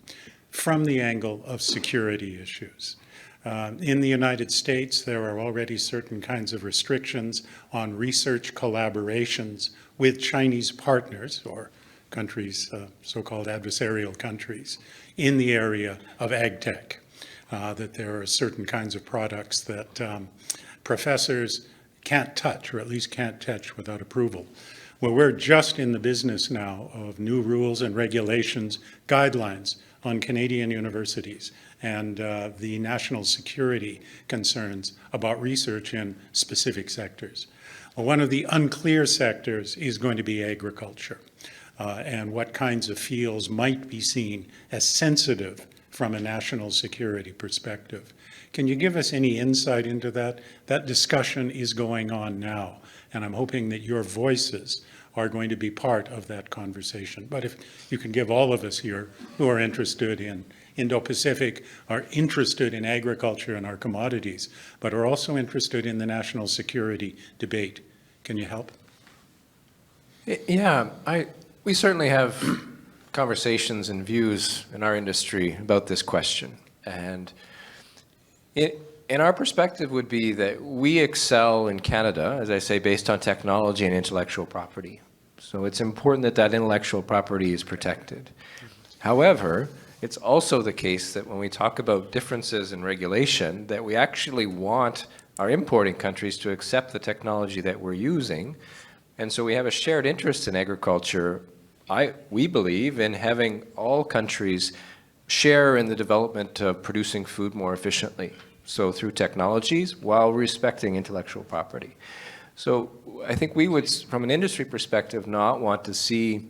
from the angle of security issues. In the United States, there are already certain kinds of restrictions on research collaborations with Chinese partners or countries, so-called adversarial countries, in the area of ag tech. That there are certain kinds of products that professors can't touch, or at least can't touch without approval. Well, we're just in the business now of new rules and regulations, guidelines on Canadian universities and the national security concerns about research in specific sectors. Well, one of the unclear sectors is going to be agriculture and what kinds of fields might be seen as sensitive from a national security perspective. Can you give us any insight into that? That discussion is going on now, and I'm hoping that your voices are going to be part of that conversation. But if you can give all of us here who are interested in Indo-Pacific, are interested in agriculture and our commodities, but are also interested in the national security debate. Can you help? Yeah, we certainly have conversations and views in our industry about this question. And in our perspective would be that we excel in Canada, as I say, based on technology and intellectual property. So it's important that that intellectual property is protected. However, it's also the case that when we talk about differences in regulation, that we actually want our importing countries to accept the technology that we're using. And so we have a shared interest in agriculture. We believe in having all countries share in the development of producing food more efficiently. So through technologies while respecting intellectual property. So I think we would, from an industry perspective, not want to see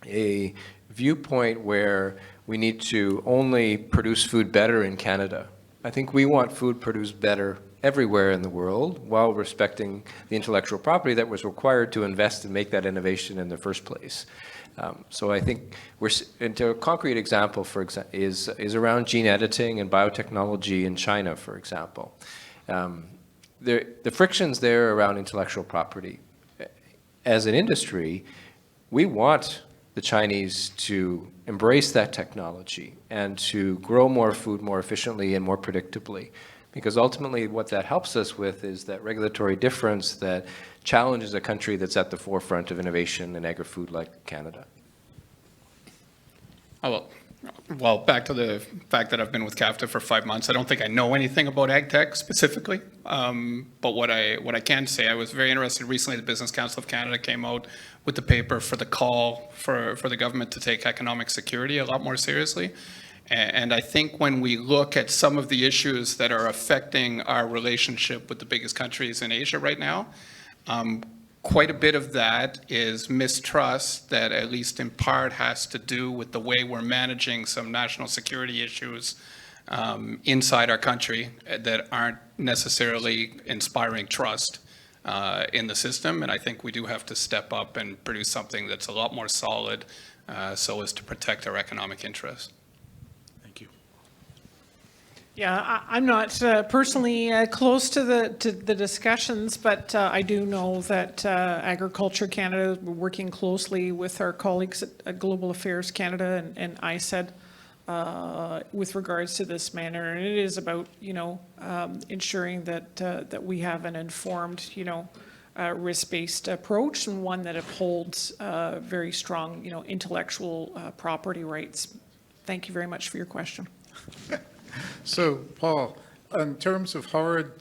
a viewpoint where we need to only produce food better in Canada. I think we want food produced better everywhere in the world while respecting the intellectual property that was required to invest and make that innovation in the first place. So I think a concrete example, is around gene editing and biotechnology in China, for example. The frictions there around intellectual property. As an industry, we want the Chinese to embrace that technology and to grow more food more efficiently and more predictably. Because ultimately what that helps us with is that regulatory difference that challenges a country that's at the forefront of innovation in agri-food like Canada. Oh, well, back to the fact that I've been with CAFTA for 5 months. I don't think I know anything about ag tech specifically, but what I can say, I was very interested recently. The Business Council of Canada came out with the paper for the call for the government to take economic security a lot more seriously. And I think when we look at some of the issues that are affecting our relationship with the biggest countries in Asia right now, quite a bit of that is mistrust that at least in part has to do with the way we're managing some national security issues inside our country that aren't necessarily inspiring trust in the system. And I think we do have to step up and produce something that's a lot more solid so as to protect our economic interests. Yeah, I'm not personally close to the discussions, but I do know that Agriculture Canada, we're working closely with our colleagues at Global Affairs Canada and ISED with regards to this matter. And it is about, ensuring that we have an informed, risk-based approach and one that upholds very strong, intellectual property rights. Thank you very much for your question. So, Paul, in terms of hard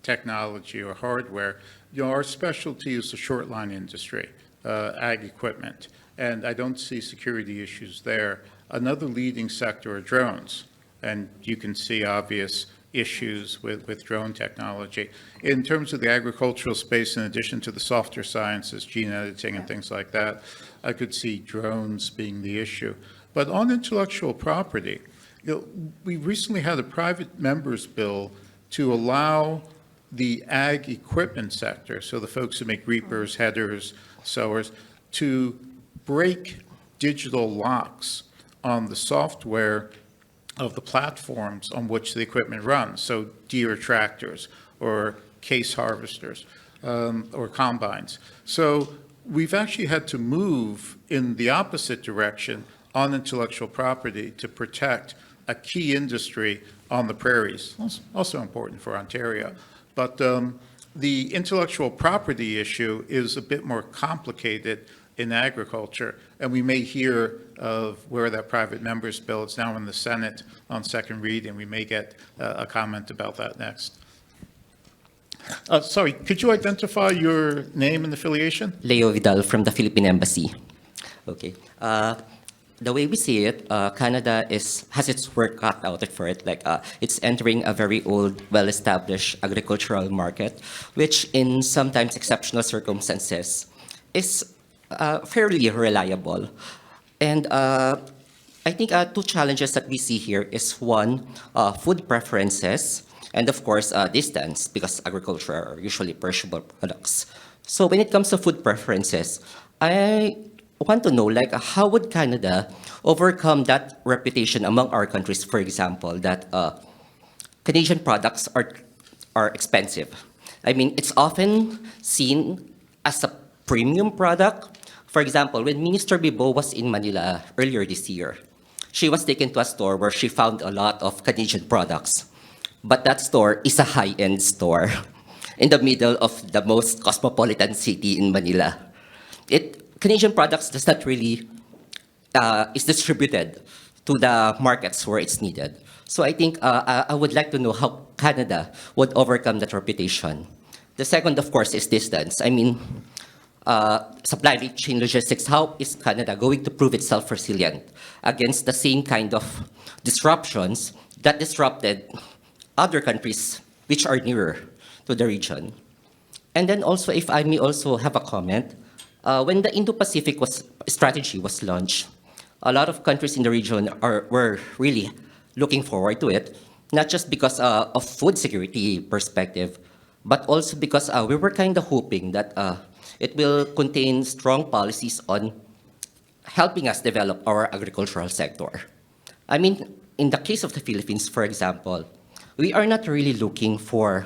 technology or hardware, our specialty is the short line industry, ag equipment, and I don't see security issues there. Another leading sector are drones, and you can see obvious issues with drone technology. In terms of the agricultural space, in addition to the softer sciences, gene editing and things like that, I could see drones being the issue. But on intellectual property, we recently had a private members bill to allow the ag equipment sector, so the folks who make reapers, headers, sowers, to break digital locks on the software of the platforms on which the equipment runs, so Deere tractors or case harvesters or combines. So we've actually had to move in the opposite direction on intellectual property to protect a key industry on the prairies, also important for Ontario. But the intellectual property issue is a bit more complicated in agriculture, and we may hear of where that private members bill, it's now in the Senate on second read, and we may get a comment about that next. Sorry, could you identify your name and affiliation? Leo Vidal from the Philippine Embassy. Okay. The way we see it, Canada has its work cut out for it. Like it's entering a very old, well-established agricultural market, which in sometimes exceptional circumstances is fairly reliable. And I think two challenges that we see here is one, food preferences, and of course, distance, because agriculture are usually perishable products. So when it comes to food preferences, I want to know, like, how would Canada overcome that reputation among our countries, for example, that Canadian products are expensive? I mean, it's often seen as a premium product. For example, when Minister Bibo was in Manila earlier this year, she was taken to a store where she found a lot of Canadian products. But that store is a high-end store in the middle of the most cosmopolitan city in Manila. Canadian products does not really is distributed to the markets where it's needed. So I think I would like to know how Canada would overcome that reputation. The second, of course, is distance. I mean, supply chain logistics, how is Canada going to prove itself resilient against the same kind of disruptions that disrupted other countries which are nearer to the region? And then also, if I may also have a comment, when the Indo-Pacific strategy was launched, a lot of countries in the region were really looking forward to it, not just because of food security perspective, but also because we were kind of hoping that it will contain strong policies on helping us develop our agricultural sector. I mean, in the case of the Philippines, for example, we are not really looking for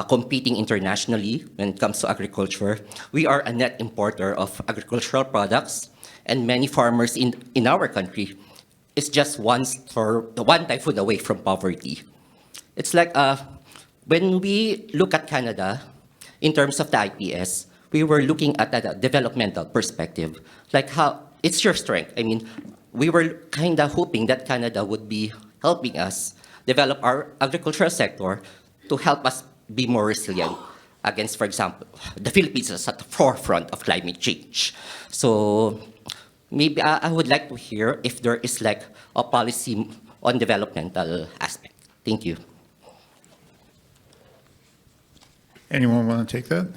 competing internationally when it comes to agriculture. We are a net importer of agricultural products, and many farmers in our country is just one typhoon away from poverty. It's like when we look at Canada in terms of the IPS, we were looking at a developmental perspective, like how it's your strength. I mean, we were kind of hoping that Canada would be helping us develop our agricultural sector to help us be more resilient against, for example, the Philippines is at the forefront of climate change. So maybe I would like to hear if there is like a policy on developmental aspect. Thank you. Anyone want to take that?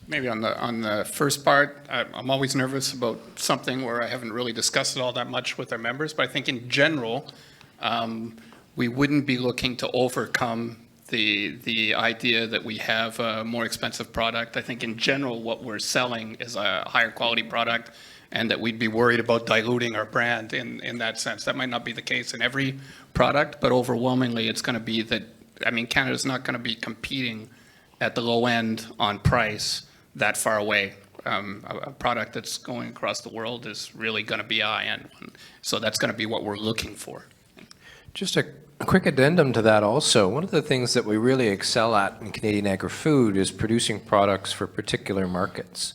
Maybe on the first part, I'm always nervous about something where I haven't really discussed it all that much with our members, but I think in general, we wouldn't be looking to overcome the idea that we have a more expensive product. I think in general, what we're selling is a higher quality product, and that we'd be worried about diluting our brand in that sense. That might not be the case in every product, but overwhelmingly it's going to be that, I mean, Canada's not going to be competing at the low end on price that far away. A product that's going across the world is really going to be a high-end one. So that's going to be what we're looking for. Just a quick addendum to that also. One of the things that we really excel at in Canadian Agri-Food is producing products for particular markets.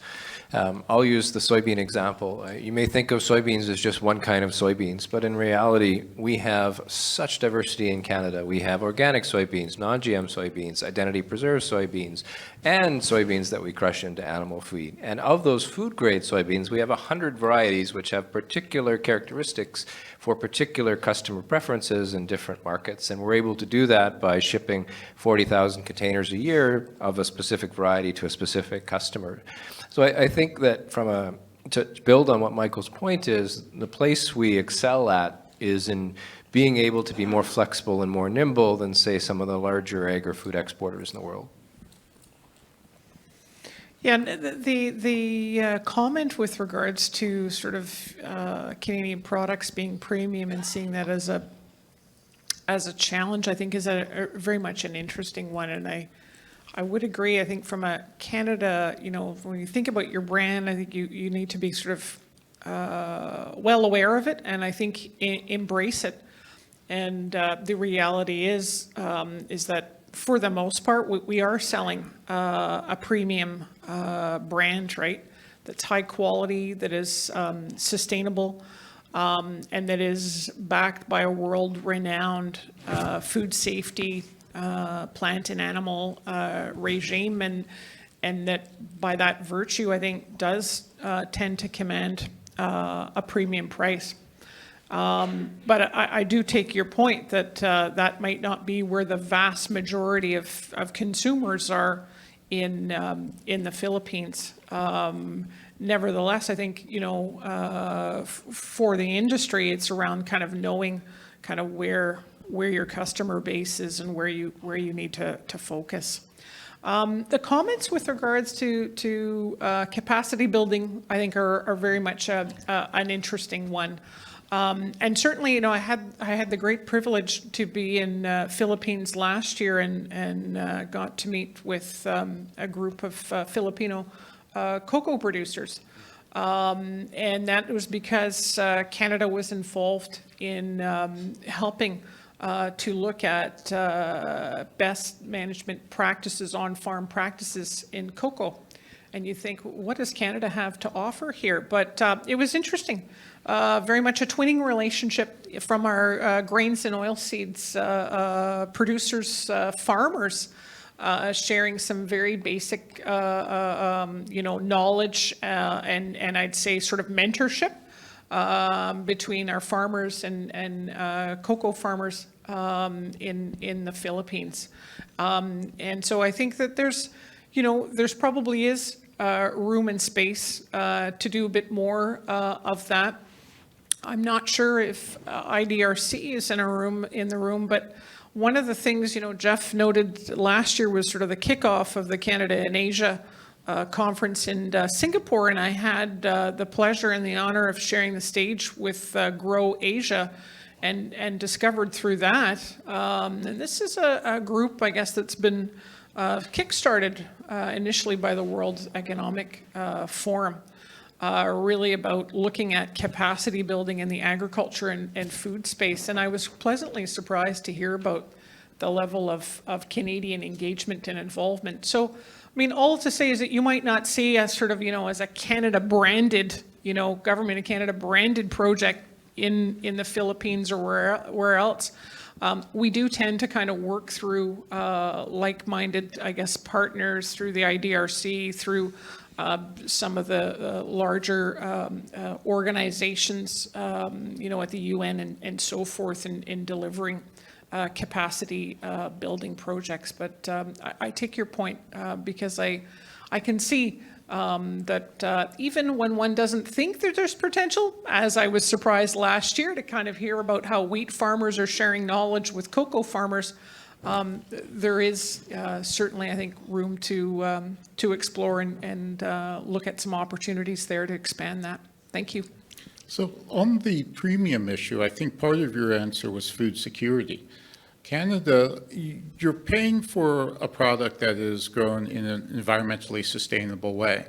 I'll use the soybean example. You may think of soybeans as just one kind of soybeans, but in reality, we have such diversity in Canada. We have organic soybeans, non-GM soybeans, identity preserved soybeans, and soybeans that we crush into animal feed. And of those food-grade soybeans, we have 100 varieties which have particular characteristics for particular customer preferences in different markets. And we're able to do that by shipping 40,000 containers a year of a specific variety to a specific customer. So I think that to build on what Michael's point is, the place we excel at is in being able to be more flexible and more nimble than, say, some of the larger agri-food exporters in the world. Yeah, and the comment with regards to sort of Canadian products being premium and seeing that as a challenge, I think is a very much an interesting one. And I would agree. I think from a Canada, when you think about your brand, I think you need to be sort of well aware of it, and I think embrace it. And the reality is that for the most part, we are selling a premium brand, right? That's high quality, that is sustainable, and that is backed by a world-renowned food safety, plant and animal regime, and that by that virtue, I think, does tend to command a premium price. But I do take your point that that might not be where the vast majority of consumers are in the Philippines. Nevertheless, I think, for the industry, it's around kind of knowing kind of where your customer base is and where you need to focus. The comments with regards to capacity building, I think, are very much an interesting one. And certainly, I had the great privilege to be in Philippines last year and got to meet with a group of Filipino cocoa producers. And that was because Canada was involved in helping to look at best management practices, on-farm practices in cocoa. And you think, what does Canada have to offer here? But it was interesting. Very much a twinning relationship from our grains and oilseeds producers, farmers, sharing some very basic, knowledge and I'd say sort of mentorship between our farmers and cocoa farmers in the Philippines. And so I think that there's probably is room and space to do a bit more of that. I'm not sure if IDRC is in the room, but one of the things, Jeff noted last year was sort of the kickoff of the Canada and Asia conference in Singapore, and I had the pleasure and the honor of sharing the stage with Grow Asia, and discovered through that, and this is a group, I guess, that's been kickstarted initially by the World Economic Forum, really about looking at capacity building in the agriculture and food space. And I was pleasantly surprised to hear about the level of Canadian engagement and involvement. So, I mean, all to say is that you might not see us sort of, as a Canada branded, government of Canada branded project in the Philippines or where else. We do tend to kind of work through like-minded, I guess, partners through the IDRC, through some of the larger organizations, at the UN and so forth in delivering capacity building projects. But I take your point because I can see that even when one doesn't think that there's potential, as I was surprised last year to kind of hear about how wheat farmers are sharing knowledge with cocoa farmers, there is certainly, I think, room to explore and look at some opportunities there to expand that. Thank you. So on the premium issue, I think part of your answer was food security. Canada, you're paying for a product that is grown in an environmentally sustainable way.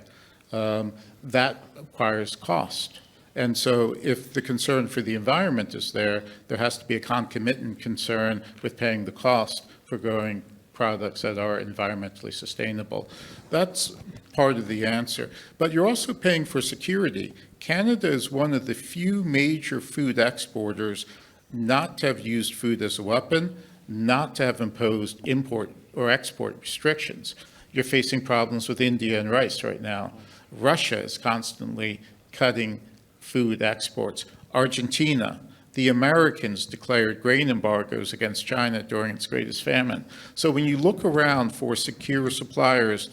That requires cost. And so if the concern for the environment is there has to be a concomitant concern with paying the cost for growing products that are environmentally sustainable. That's part of the answer. But you're also paying for security. Canada is one of the few major food exporters not to have used food as a weapon, not to have imposed import or export restrictions. You're facing problems with India and rice right now. Russia is constantly cutting food exports. Argentina, the Americans declared grain embargoes against China during its greatest famine. So when you look around for secure suppliers,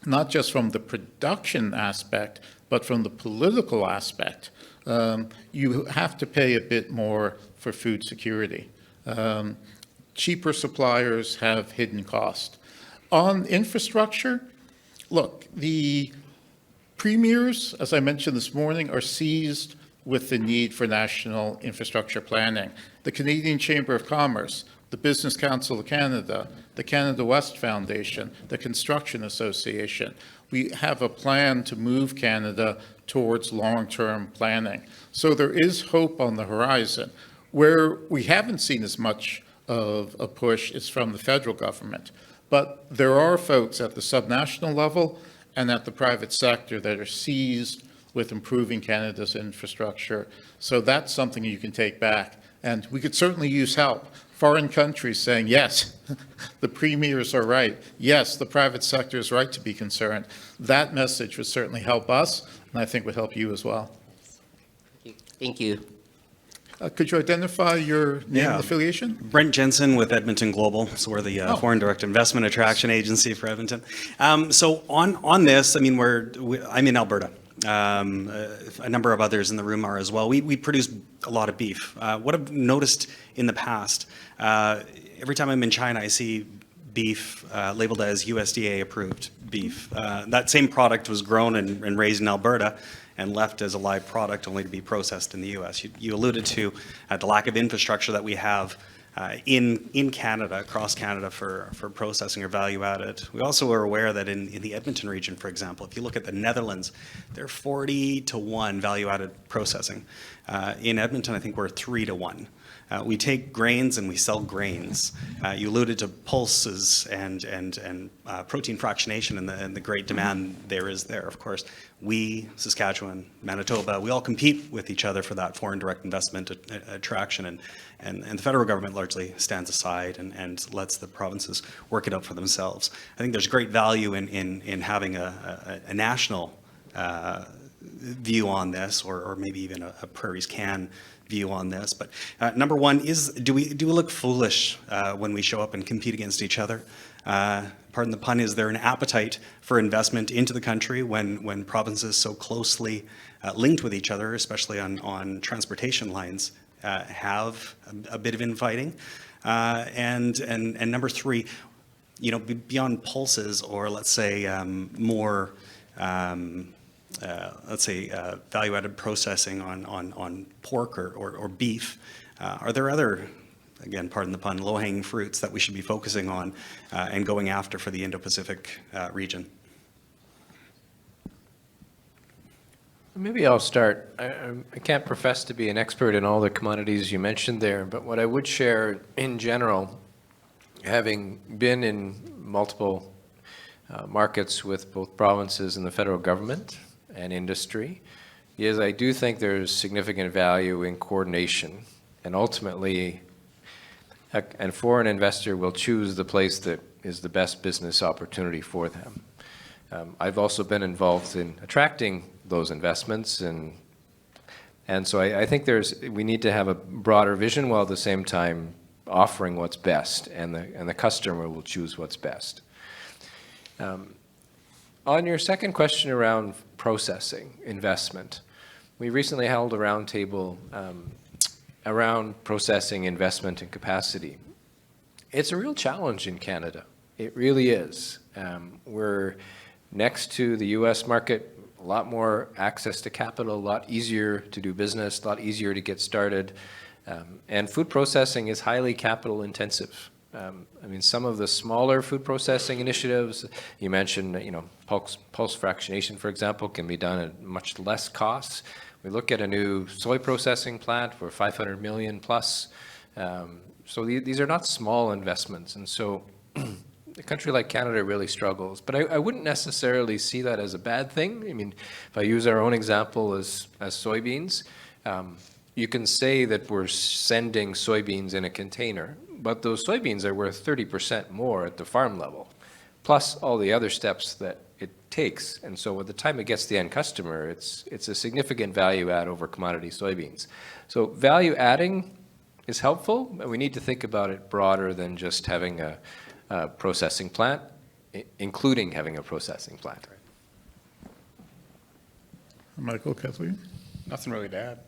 not just from the production aspect, but from the political aspect, you have to pay a bit more for food security. Cheaper suppliers have hidden cost. On infrastructure, look, the premiers, as I mentioned this morning, are seized with the need for national infrastructure planning. The Canadian Chamber of Commerce, the Business Council of Canada, the Canada West Foundation, the Construction Association, we have a plan to move Canada towards long-term planning. So there is hope on the horizon. Where we haven't seen as much of a push is from the federal government. But there are folks at the subnational level and at the private sector that are seized with improving Canada's infrastructure. So that's something you can take back. And we could certainly use help. Foreign countries saying, yes, the premiers are right. Yes, the private sector is right to be concerned. That message would certainly help us, and I think would help you as well. Thank you. Could you identify your name and affiliation? Brent Jensen with Edmonton Global. So we're the foreign direct investment attraction agency for Edmonton. So on this, I mean, I'm in Alberta. A number of others in the room are as well. We produce a lot of beef. What I've noticed in the past, every time I'm in China, I see beef labeled as USDA approved beef. That same product was grown and raised in Alberta and left as a live product only to be processed in the US. You alluded to the lack of infrastructure that we have in Canada, across Canada for processing or value added. We also are aware that in the Edmonton region, for example, if you look at the Netherlands, they're 40-1 value added processing. In Edmonton, I think we're 3-1. We take grains and we sell grains. You alluded to pulses and protein fractionation and the great demand there is there. Of course, we, Saskatchewan, Manitoba, we all compete with each other for that foreign direct investment attraction, and the federal government largely stands aside and lets the provinces work it out for themselves. I think there's great value in having a national view on this, or maybe even a Prairies Can view on this. But number one is, do we look foolish when we show up and compete against each other? Pardon the pun, is there an appetite for investment into the country when provinces so closely linked with each other, especially on transportation lines, have a bit of infighting? And number three, you know, beyond pulses, or let's say more value-added processing on pork or beef, are there other, again, pardon the pun, low-hanging fruits that we should be focusing on and going after for the Indo-Pacific region? Maybe I'll start. I can't profess to be an expert in all the commodities you mentioned there, but what I would share in general, having been in multiple markets with both provinces and the federal government and industry, is I do think there's significant value in coordination, and ultimately a foreign investor will choose the place that is the best business opportunity for them. I've also been involved in attracting those investments, and so I think we need to have a broader vision while at the same time offering what's best, and the customer will choose what's best. On your second question around processing investment, we recently held a roundtable around processing investment and capacity. It's a real challenge in Canada. It really is. We're next to the US market, a lot more access to capital, a lot easier to do business, a lot easier to get started. And food processing is highly capital intensive. I mean, some of the smaller food processing initiatives, you mentioned, you know, pulse fractionation, for example, can be done at much less costs. We look at a new soy processing plant for $500 million plus. So these are not small investments. And so a country like Canada really struggles. But I wouldn't necessarily see that as a bad thing. I mean, if I use our own example as soybeans, you can say that we're sending soybeans in a container, but those soybeans are worth 30% more at the farm level, plus all the other steps that it takes. And so by the time it gets to the end customer, it's a significant value add over commodity soybeans. So value adding is helpful, but we need to think about it broader than just having a processing plant, including having a processing plant. Michael, Kathleen? Nothing really to add.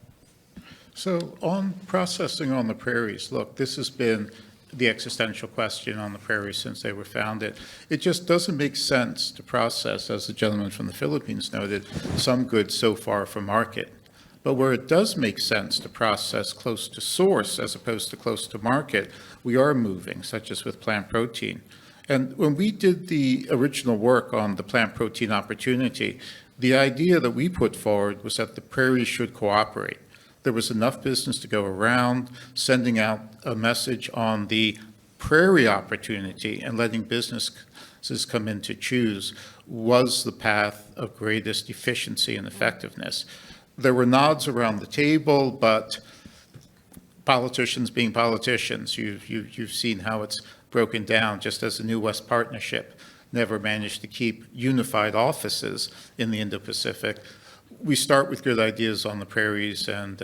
So on processing on the prairies, look, this has been the existential question on the prairies since they were founded. It just doesn't make sense to process, as the gentleman from the Philippines noted, some goods so far from market. But where it does make sense to process close to source as opposed to close to market, we are moving, such as with plant protein. And when we did the original work on the plant protein opportunity, the idea that we put forward was that the prairies should cooperate. There was enough business to go around, sending out a message on the prairie opportunity and letting businesses come in to choose was the path of greatest efficiency and effectiveness. There were nods around the table, but politicians being politicians, you've seen how it's broken down, just as the New West Partnership never managed to keep unified offices in the Indo-Pacific. We start with good ideas on the prairies, and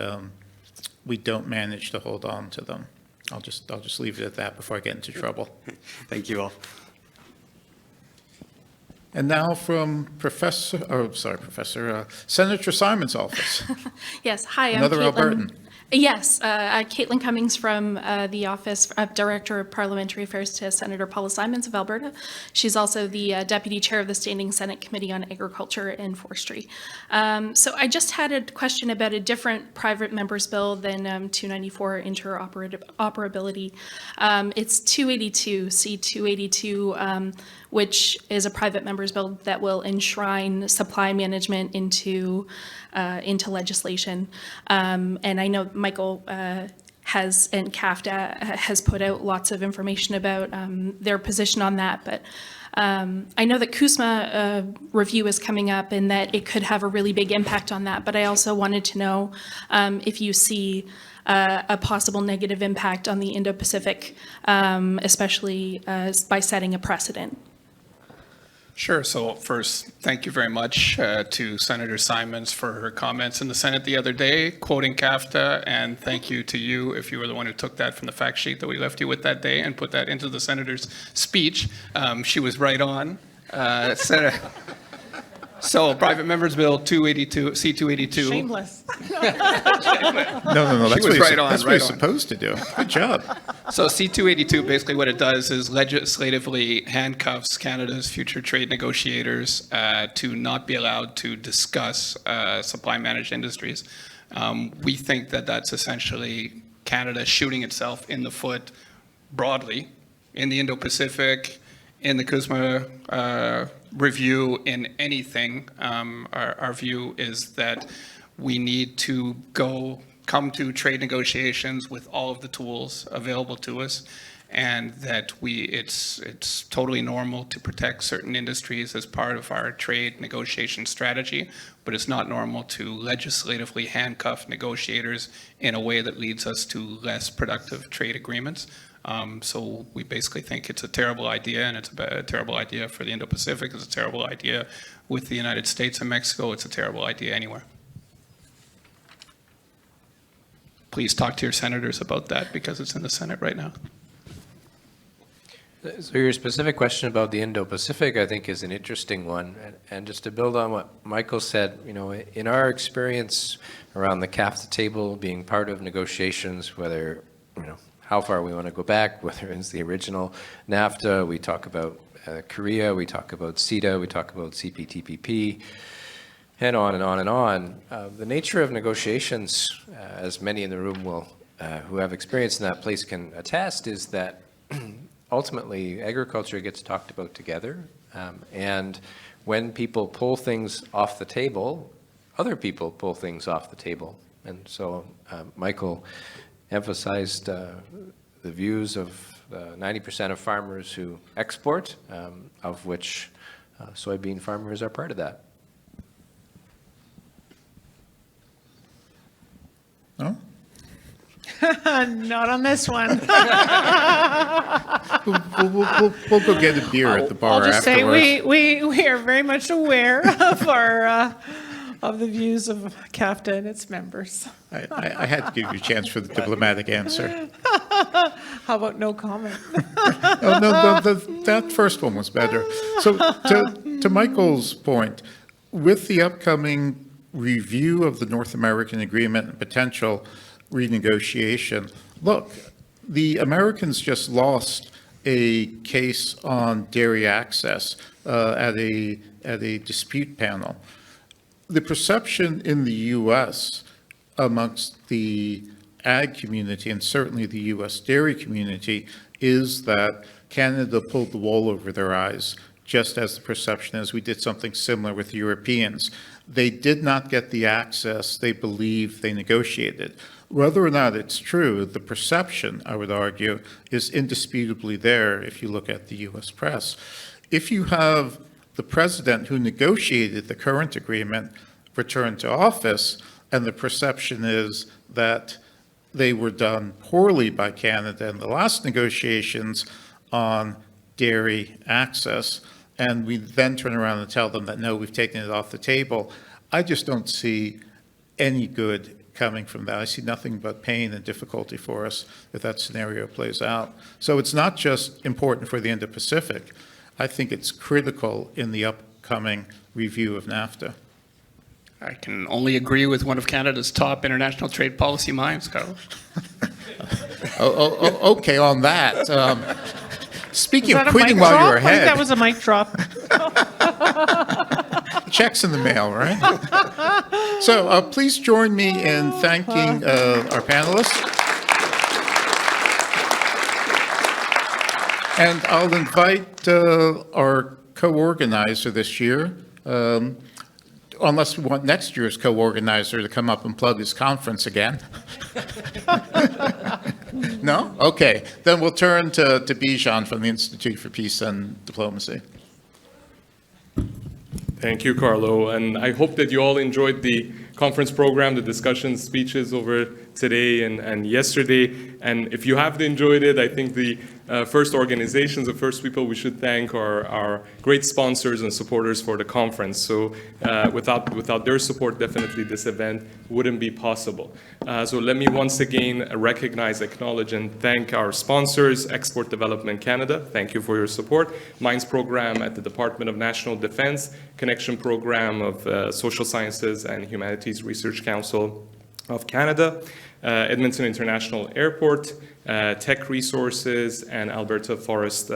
we don't manage to hold on to them. I'll just leave it at that before I get into trouble. Thank you all. And now from Senator Simon's office. Yes, hi, I'm Another Caitlin. Albertan. Yes, Caitlin Cummings from the Office of Director of Parliamentary Affairs to Senator Paula Simons of Alberta. She's also the Deputy Chair of the Standing Senate Committee on Agriculture and Forestry. So I just had a question about a different private member's bill than 294 interoperability. It's 282, C282, which is a private member's bill that will enshrine supply management into legislation. And I know Michael has, and CAFTA has put out lots of information about their position on that, but I know that CUSMA review is coming up and that it could have a really big impact on that, but I also wanted to know if you see a possible negative impact on the Indo-Pacific, especially by setting a precedent. Sure. So first, thank you very much to Senator Simons for her comments in the Senate the other day, quoting CAFTA, and thank you to you if you were the one who took that from the fact sheet that we left you with that day and put that into the senator's speech. She was right on. Senator. So, private members bill 282, C282. Shameless. No, She was right on, that's what right you're on. supposed to do. Good job. So C282, basically what it does is legislatively handcuffs Canada's future trade negotiators to not be allowed to discuss supply managed industries. We think that that's essentially Canada shooting itself in the foot broadly in the Indo-Pacific, in the CUSMA review, in anything. Our view is that we need to come to trade negotiations with all of the tools available to us, and that it's totally normal to protect certain industries as part of our trade negotiation strategy, but it's not normal to legislatively handcuff negotiators in a way that leads us to less productive trade agreements. So we basically think it's a terrible idea, and it's a terrible idea for the Indo-Pacific. It's a terrible idea with the United States and Mexico. It's a terrible idea anywhere. Please talk to your senators about that because it's in the Senate right now. So your specific question about the Indo-Pacific, I think, is an interesting one. And just to build on what Michael said, in our experience around the CAFTA table, being part of negotiations, whether, how far we want to go back, whether it's the original NAFTA, we talk about Korea, we talk about CETA, we talk about CPTPP, and on and on and on. The nature of negotiations, as many in the room will, who have experience in that place can attest, is that ultimately agriculture gets talked about together. And when people pull things off the table, other people pull things off the table. And so Michael emphasized the views of 90% of farmers who export, of which soybean farmers are part of that. No? Not on this one. We'll go get a beer at the bar I'll just say afterwards. we are very much aware of our of the views of CAFTA and its members. I had to give you a chance for the diplomatic answer. How about no comment? Oh, no, that first one was better. So to Michael's point, with the upcoming review of the North American agreement and potential renegotiation, look, the Americans just lost a case on dairy access at a dispute panel. The perception in the U.S. amongst the ag community and certainly the U.S. dairy community is that Canada pulled the wool over their eyes, just as the perception is we did something similar with Europeans. They did not get the access they believe they negotiated. Whether or not it's true, the perception, I would argue, is indisputably there if you look at the U.S. press. If you have the president who negotiated the current agreement return to office, and the perception is that they were done poorly by Canada in the last negotiations on dairy access, and we then turn around and tell them that, no, we've taken it off the table, I just don't see any good coming from that. I see nothing but pain and difficulty for us if that scenario plays out. So it's not just important for the Indo-Pacific. I think it's critical in the upcoming review of NAFTA. I can only agree with one of Canada's top international trade policy minds, Carlo. Okay, on that. Speaking Was of that a quitting mic while drop? you're I think ahead, that was a mic drop. checks in the mail, right? So please join me in thanking our panelists. And I'll invite our co-organizer this year, unless we want next year's co-organizer to come up and plug his conference again. No? Okay. Then we'll turn to Bijan from the Institute for Peace and Diplomacy. Thank you, Carlo. And I hope that you all enjoyed the conference program, the discussion speeches over today and yesterday. And if you have enjoyed it, I think the first organizations, the first people we should thank are our great sponsors and supporters for the conference. So without their support, definitely this event wouldn't be possible. So let me once again recognize, acknowledge, and thank our sponsors, Export Development Canada. Thank you for your support. Mines Program at the Department of National Defense, Connection Program of Social Sciences and Humanities Research Council of Canada, Edmonton International Airport, Tech Resources, and Alberta Forest,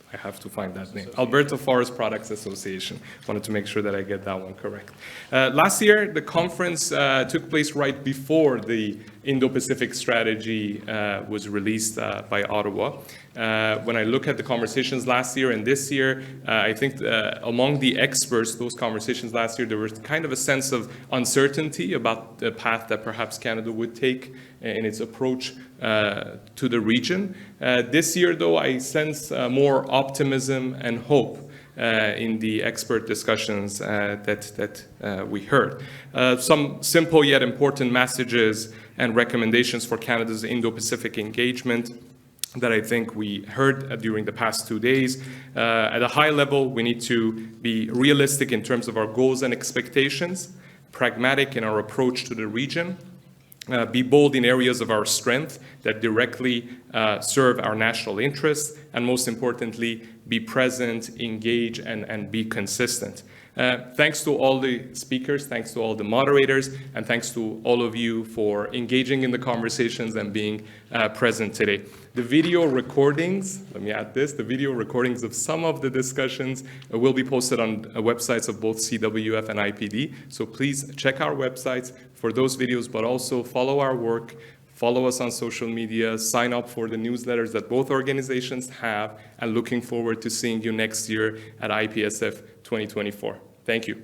I have to find that name, Alberta Forest Products Association. Wanted to make sure that I get that one correct. Last year, the conference took place right before the Indo-Pacific Strategy was released by Ottawa. When I look at the conversations last year and this year, I think among the experts, those conversations last year, there was kind of a sense of uncertainty about the path that perhaps Canada would take in its approach to the region. This year, though, I sense more optimism and hope in the expert discussions that we heard. Some simple yet important messages and recommendations for Canada's Indo-Pacific engagement that I think we heard during the past 2 days. At a high level, we need to be realistic in terms of our goals and expectations, pragmatic in our approach to the region, be bold in areas of our strength that directly serve our national interests, and most importantly, be present, engage, and be consistent. Thanks to all the speakers, thanks to all the moderators, and thanks to all of you for engaging in the conversations and being present today. The video recordings, let me add this, the video recordings of some of the discussions will be posted on websites of both CWF and IPD. So please check our websites for those videos, but also follow our work, follow us on social media, sign up for the newsletters that both organizations have, and looking forward to seeing you next year at IPSF 2024. Thank you.